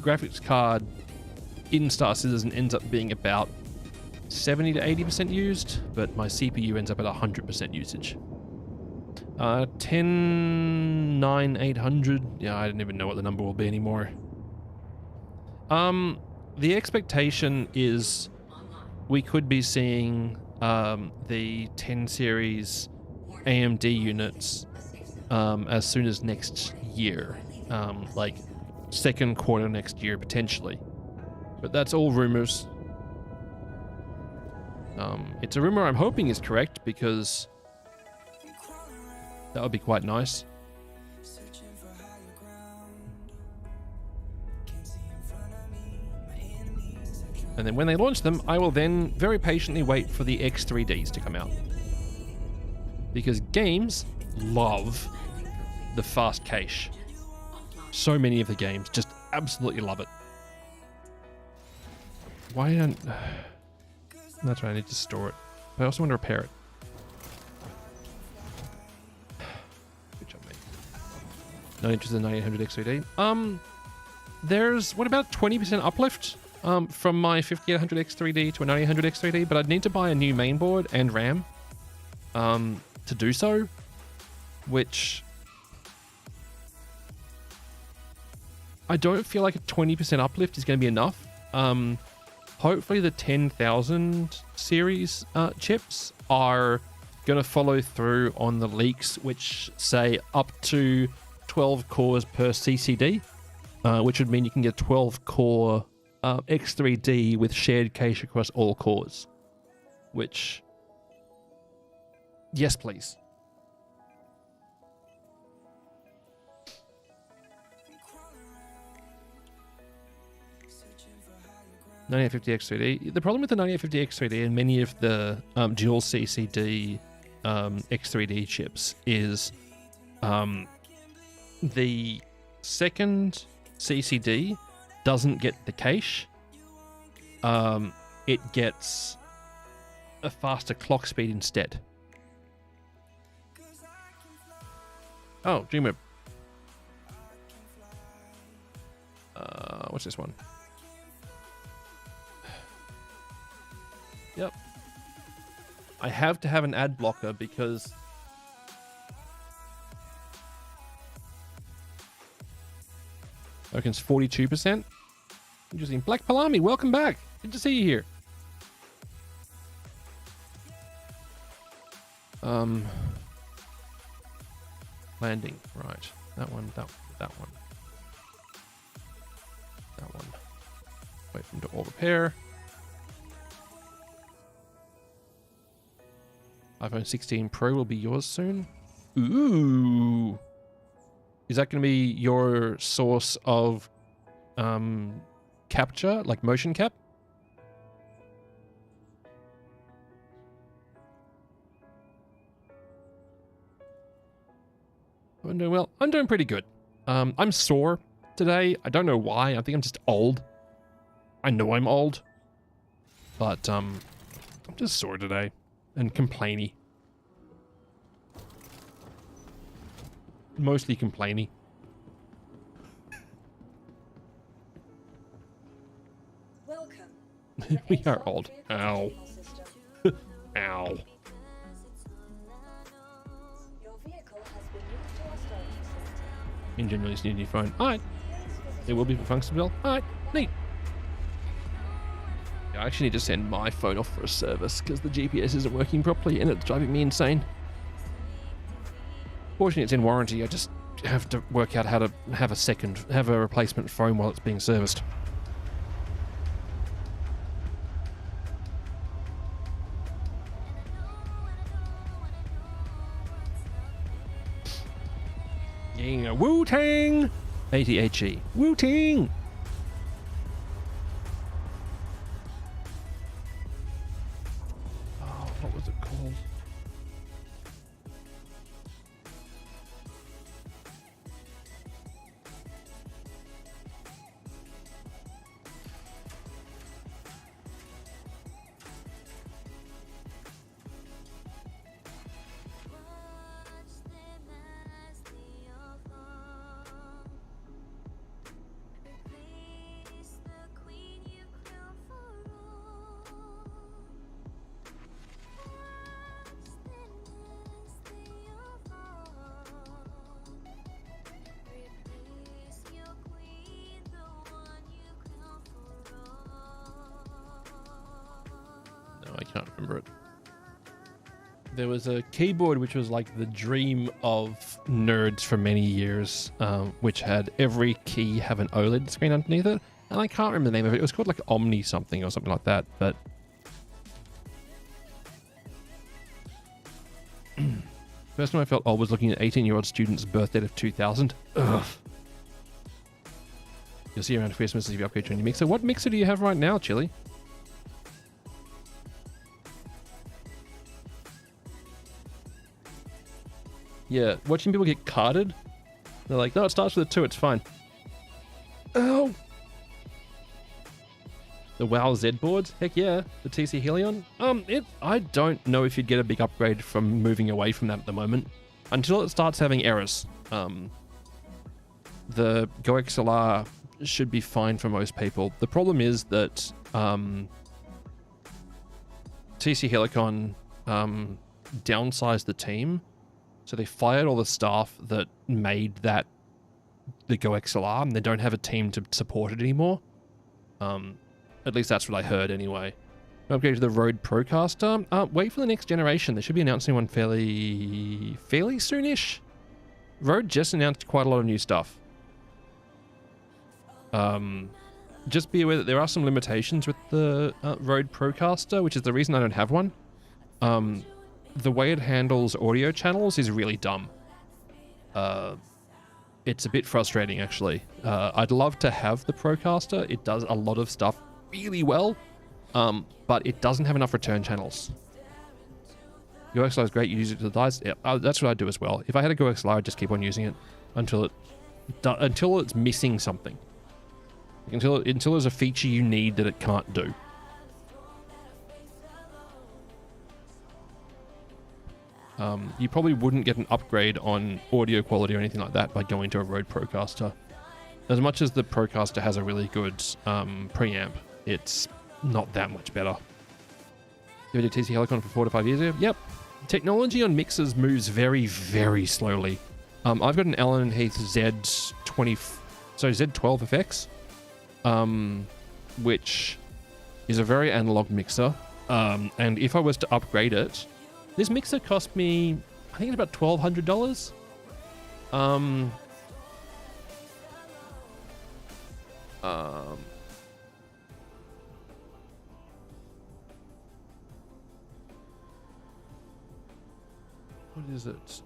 graphics card in Star Citizen ends up being about 70 to 80% used, but my CPU ends up at 100% usage. 10, 9, 800. Yeah, I don't even know what the number will be anymore. The expectation is we could be seeing the 10 series AMD units as soon as next year, like second quarter next year potentially. But that's all rumors. It's a rumor I'm hoping is correct because that would be quite nice. And then when they launch them, I will then very patiently wait for the X3Ds to come out. Because games love the fast cache. So many of the games just absolutely love it. Why don't... That's right, I need to store it. But I also want to repair it. Good job, mate. Not interested in 9800 X3D. There's, what about 20% uplift from my 5800 X3D to a 9800 X3D, but I'd need to buy a new mainboard and RAM to do so, which I don't feel like a 20% uplift is going to be enough. Hopefully the 10,000 series chips are going to follow through on the leaks, which say up to 12 cores per CCD, which would mean you can get 12 core X3D with shared cache across all cores, which, yes please. X3D. The problem with the 9850 X3D and many of the dual CCD X3D chips is the second CCD doesn't get the cache. It gets a faster clock speed instead. Oh, Dreamweb. What's this one? Yep. I have to have an ad blocker because Oaken's 42%. Interesting. Black Palami, welcome back. Good to see you here. Landing. Right. That one. That one. That one. Wait for them to all repair. iPhone 16 Pro will be yours soon. Ooh. Is that going to be your source of capture, like motion cap? I'm doing well. I'm doing pretty good. I'm sore today. I don't know why. I think I'm just old. I know I'm old. But I'm just sore today. And complainy. Mostly complainy. Welcome. We are old. Ow. Ow. Your vehicle has been moved to our storage facility. Engine release new phone. Alright. It will be for Funksville. Alright. Neat. I actually need to send my phone off for a service because the GPS isn't working properly and it's driving me insane. Fortunately, it's in warranty. I just have to work out how to have a replacement phone while it's being serviced. Yeah, Wu-Tang! ATHE. Wu-Tang! What was it called? remember it. There was a keyboard which was like the dream of nerds for many years, which had every key have an OLED screen underneath it. And I can't remember the name of it. It was called like Omni something or something like that. But first time I felt old was looking at 18-year-old student's birth date of 2000. Ugh. You'll see around Christmas if you upgrade to a new mixer. What mixer do you have right now, Chili? Yeah, watching people get carded. They're like, no, it starts with a 2, it's fine. Oh! The WoW Z boards? Heck yeah. The TC Helion? I don't know if you'd get a big upgrade from moving away from that at the moment. Until it starts having errors. The Go XLR should be fine for most people. The problem is that TC Helicon downsized the team. So they fired all the staff that made the Go XLR, and they don't have a team to support it anymore. At least that's what I heard anyway. Upgrade to the Rode Procaster. Wait for the next generation. They should be announcing one fairly soonish. Rode just announced quite a lot of new stuff. Just be aware that there are some limitations with the Rode Procaster, which is the reason I don't have one. The way it handles audio channels is really dumb. It's a bit frustrating, actually. I'd love to have the Procaster. It does a lot of stuff really well, but it doesn't have enough return channels. Go XLR is great. You use it to the dies. Yeah, that's what I do as well. If I had a Go XLR, I'd just keep on using it until it's missing something. Until there's a feature you need that it can't do. You probably wouldn't get an upgrade on audio quality or anything like that by going to a Rode Procaster. As much as the Procaster has a really good preamp, it's not that much better. You did TC Helicon for 4 to 5 years ago? Yep. Technology on mixers moves very, very slowly. I've got an Allen & Heath Z12 FX, which is a very analog mixer. And if I was to upgrade it, this mixer cost me, I think it's about $1,200. What is it?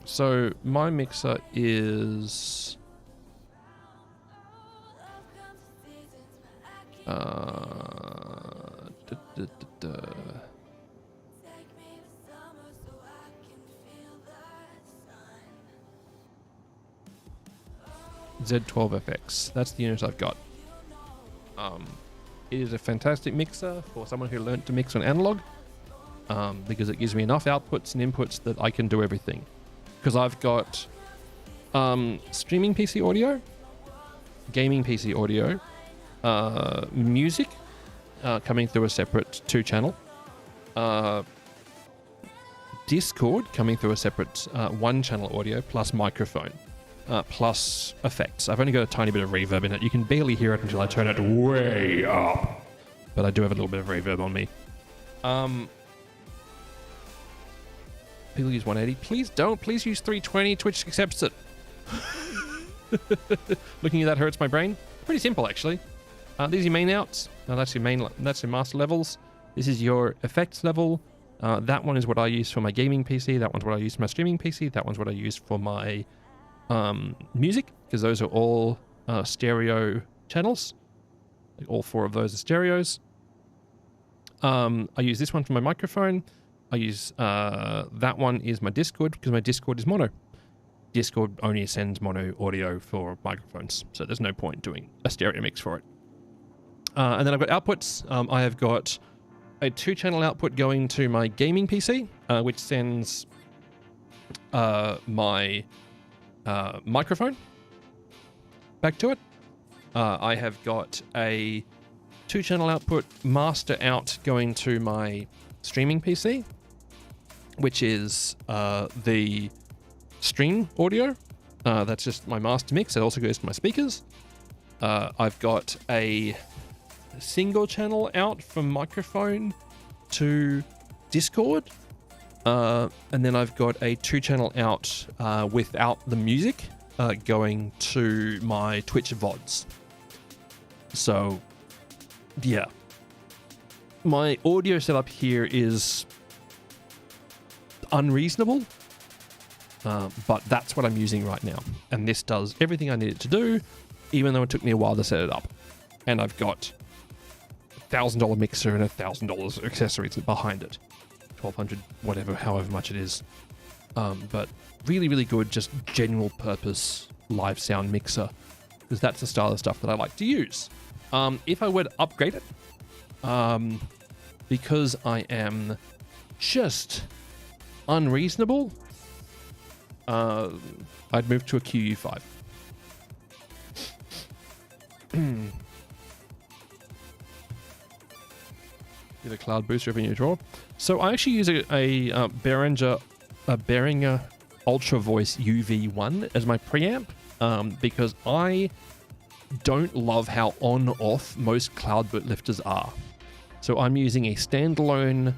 So my mixer is Z12FX. That's the unit I've got. It is a fantastic mixer for someone who learned to mix on analog, because it gives me enough outputs and inputs that I can do everything. Because I've got streaming PC audio, gaming PC audio, music coming through a separate 2-channel, Discord coming through a separate 1-channel audio, plus microphone, plus effects. I've only got a tiny bit of reverb in it. You can barely hear it until I turn it way up, but I do have a little bit of reverb on me. People use 180. Please don't. Please use 320. Twitch accepts it. Looking at that hurts my brain. Pretty simple, actually. These are your main outs. That's your main. That's your master levels. This is your effects level. That one is what I use for my gaming PC. That one's what I use for my streaming PC. That one's what I use for my music, because those are all stereo channels. Like all 4 of those are stereos. I use this one for my microphone. I use that one is my Discord, because my Discord is mono. Discord only sends mono audio for microphones, so there's no point doing a stereo mix for it. And then I've got outputs. I have got a 2-channel output going to my gaming PC, which sends my microphone back to it. I have got a 2-channel output master out going to my streaming PC. which is the stream audio. That's just my master mix. It also goes to my speakers. I've got a single channel out from microphone to Discord. And then I've got a 2-channel out without the music going to my Twitch VODs. So, yeah. My audio setup here is unreasonable, but that's what I'm using right now. And this does everything I need it to do, even though it took me a while to set it up. And I've got $1,000 mixer and $1,000 accessories behind it. 1,200, whatever, however much it is. But really, really good, just general purpose live sound mixer, because that's the style of stuff that I like to use. If I were to upgrade it, because I am just unreasonable, I'd move to a QU5. Get a cloud booster in your drawer. So I actually use a Behringer Ultra Voice UV1 as my preamp, because I don't love how on-off most cloud boot lifters are. So I'm using a standalone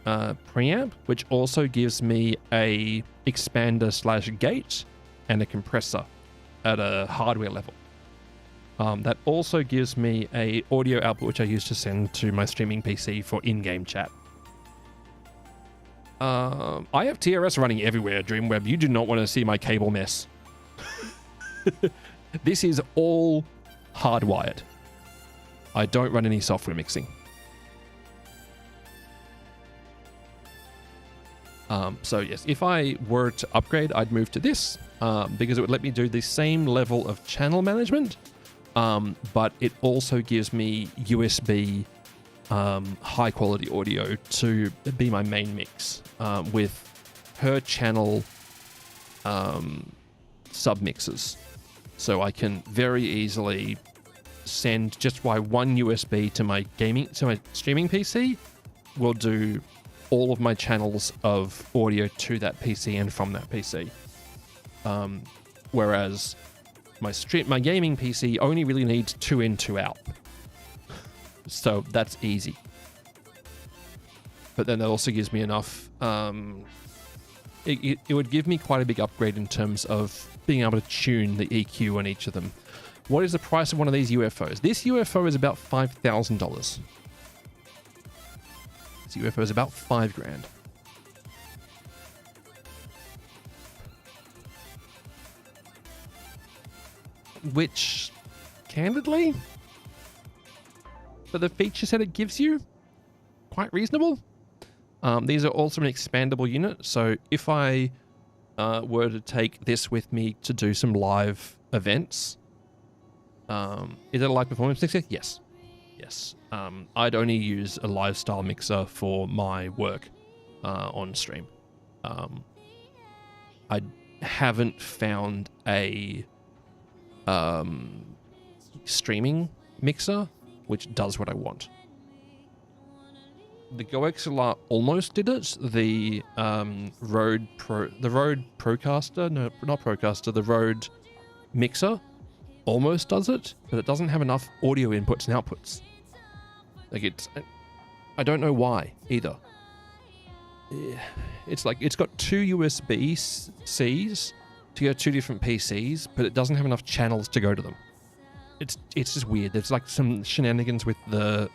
preamp, which also gives me a expander / gate and a compressor at a hardware level. That also gives me a audio output, which I use to send to my streaming PC for in-game chat. I have TRS running everywhere, Dreamweb. You do not want to see my cable mess. This is all hardwired. I don't run any software mixing. So yes, if I were to upgrade, I'd move to this, because it would let me do the same level of channel management, but it also gives me USB high quality audio to be my main mix, with per channel sub mixes. So I can very easily send just by one USB to my streaming PC, will do all of my channels of audio to that PC and from that PC. Whereas my gaming PC only really needs 2 in, 2 out. So that's easy. But then that also gives me enough. It would give me quite a big upgrade in terms of being able to tune the EQ on each of them. What is the price of one of these UFOs? This UFO is about $5,000. This UFO is about $5,000. Which, candidly, for the feature set it gives you, quite reasonable. These are also an expandable unit, so if I were to take this with me to do some live events, is it a live performance mixer? Yes. Yes. I'd only use a live style mixer for my work on stream. I haven't found a streaming mixer which does what I want. The Go XLR almost did it. The Rode Procaster, no, not Procaster, the Rode mixer almost does it, but it doesn't have enough audio inputs and outputs. Like I don't know why either. It's like it's got 2 USB-Cs to go to 2 different PCs, but it doesn't have enough channels to go to them. It's just weird. There's like some shenanigans with the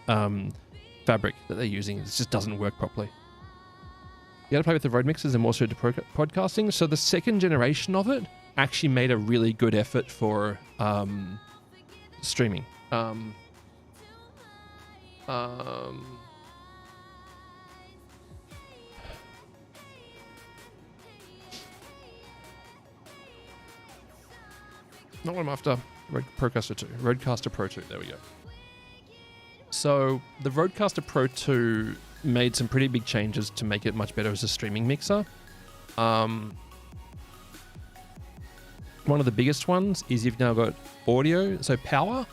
fabric that they're using. It just doesn't work properly. You gotta play with the Rode mixers and more suited to podcasting. So the second generation of it actually made a really good effort for streaming. Not what I'm after. Procaster 2. Rodecaster Pro 2. There we go. So the Rodecaster Pro 2 made some pretty big changes to make it much better as a streaming mixer. One of the biggest ones is you've now got audio, so power,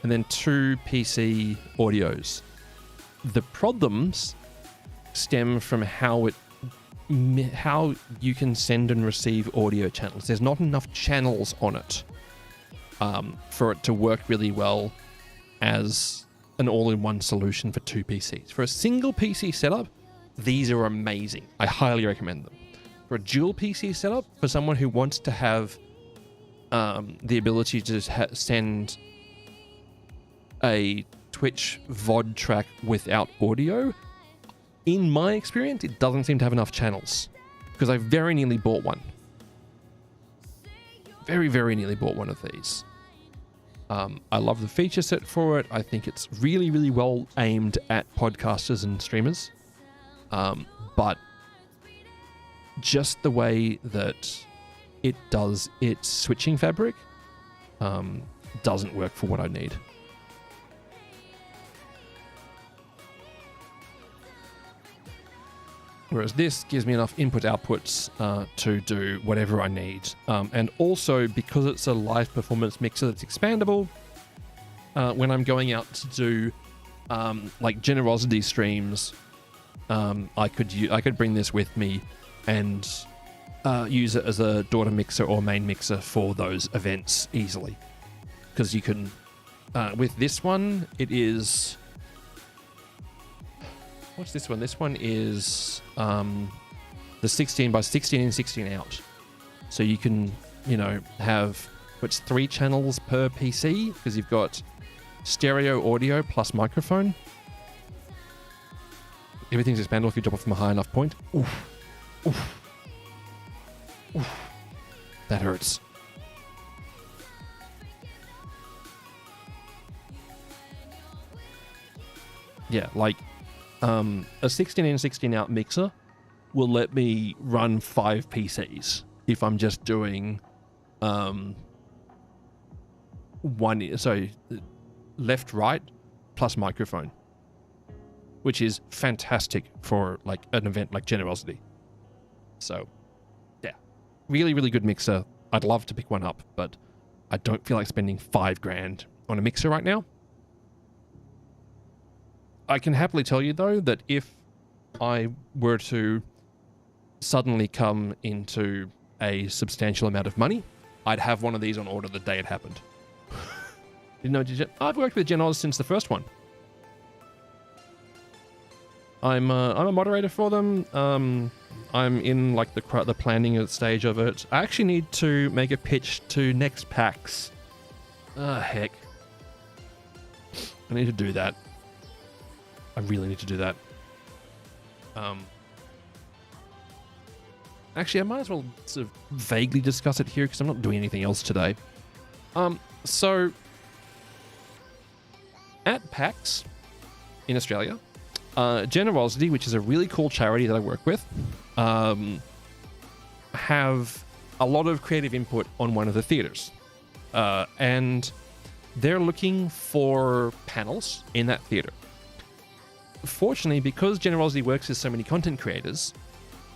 and then 2 PC audios. The problems stem from how it how you can send and receive audio channels. There's not enough channels on it for it to work really well as an all-in-one solution for 2 PCs. For a single PC setup, these are amazing. I highly recommend them. For a dual PC setup, for someone who wants to have the ability to send a Twitch VOD track without audio, in my experience, it doesn't seem to have enough channels, because I very nearly bought one. Very, very nearly bought one of these. I love the feature set for it. I think it's really, really well aimed at podcasters and streamers. But just the way that it does its switching fabric doesn't work for what I need. Whereas this gives me enough input-outputs to do whatever I need. And also, because it's a live performance mixer that's expandable, when I'm going out to do like generosity streams, I could bring this with me and use it as a daughter mixer or main mixer for those events easily. Because you can, with this one, it is... What's this one? This one is the 16 by 16 and 16 out. So you can, have, 3 channels per PC, because you've got stereo audio plus microphone. Everything's expandable if you drop it from a high enough point. Oof. Oof. Oof. That hurts. Yeah, like... a 16 in 16 out mixer will let me run 5 PCs if I'm just doing left right plus microphone, which is fantastic for like an event like Generosity. So yeah, really, really good mixer. I'd love to pick one up, but I don't feel like spending $5,000 on a mixer right now. I can happily tell you, though, that if I were to suddenly come into a substantial amount of money, I'd have one of these on order the day it happened. I've worked with Gen-Oz since the first one. I'm a moderator for them. I'm in like the planning stage of it. I actually need to make a pitch to next PAX. Heck. I need to do that. I really need to do that. Actually, I might as well sort of vaguely discuss it here because I'm not doing anything else today. So, at PAX in Australia, Generosity, which is a really cool charity that I work with, have a lot of creative input on one of the theaters. And they're looking for panels in that theater. Fortunately, because Generosity works with so many content creators,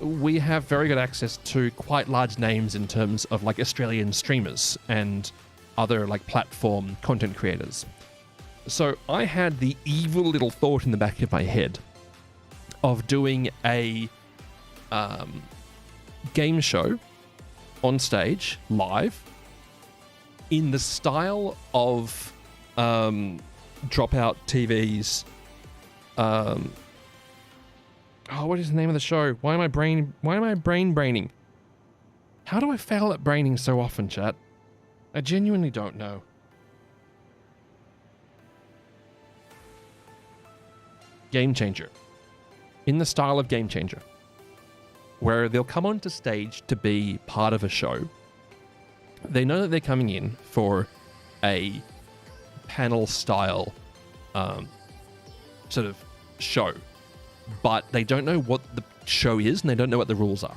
we have very good access to quite large names in terms of like Australian streamers and other like platform content creators. So I had the evil little thought in the back of my head of doing a game show on stage live in the style of Dropout TV's what is the name of the show? Why am I braining? How do I fail at braining so often, chat? I genuinely don't know. Game Changer. In the style of Game Changer. Where they'll come onto stage to be part of a show. They know that they're coming in for a panel style sort of show, but they don't know what the show is and they don't know what the rules are,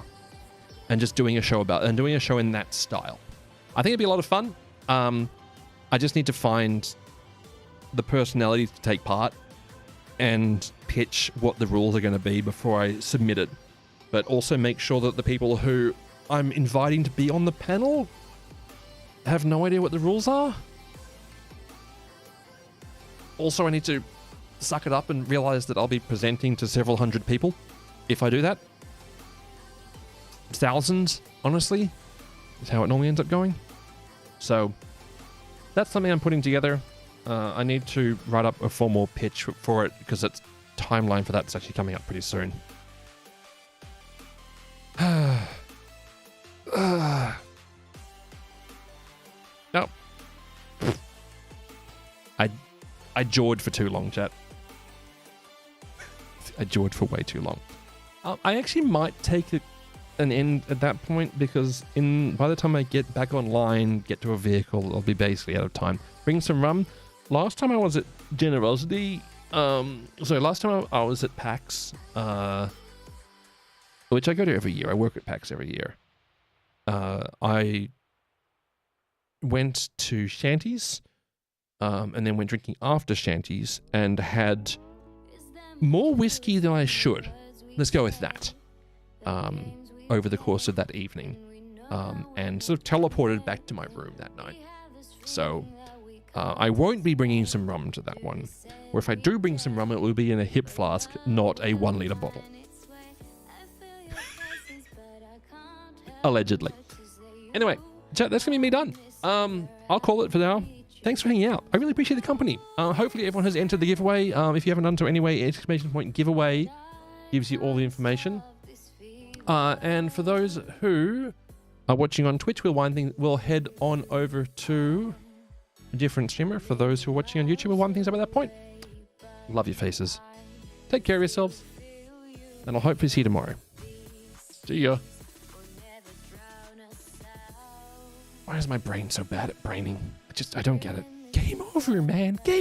and just doing a show in that style. I think it'd be a lot of fun. I just need to find the personalities to take part and pitch what the rules are going to be before I submit it, but also make sure that the people who I'm inviting to be on the panel have no idea what the rules are. Also, I need to suck it up and realize that I'll be presenting to several hundred people if I do that. thousands, honestly, is how it normally ends up going. So that's something I'm putting together. I need to write up a formal pitch for it because its timeline for that's actually coming up pretty soon. No. I jawed for too long, chat. I jawed for way too long. I actually might take an end at that point because by the time I get back online, get to a vehicle, I'll be basically out of time. Bring some rum. Last time I was at Generosity, last time I was at PAX, which I go to every year. I work at PAX every year. I went to Shanties, and then went drinking after Shanties and had more whiskey than I should. Let's go with that. Over the course of that evening, and sort of teleported back to my room that night. So I won't be bringing some rum to that one. Or if I do bring some rum, it will be in a hip flask, not a 1 liter bottle. Allegedly. Anyway, chat, that's gonna be me done. I'll call it for now. Thanks for hanging out. I really appreciate the company. Hopefully everyone has entered the giveaway. If you haven't done so anyway, exclamation point giveaway gives you all the information. And for those who are watching on Twitch, we'll head on over to a different streamer. For those who are watching on YouTube, we'll wind things up at that point. Love your faces. Take care of yourselves. And I'll hopefully see you tomorrow. See ya. Why is my brain so bad at braining? I don't get it. Game over, man. Game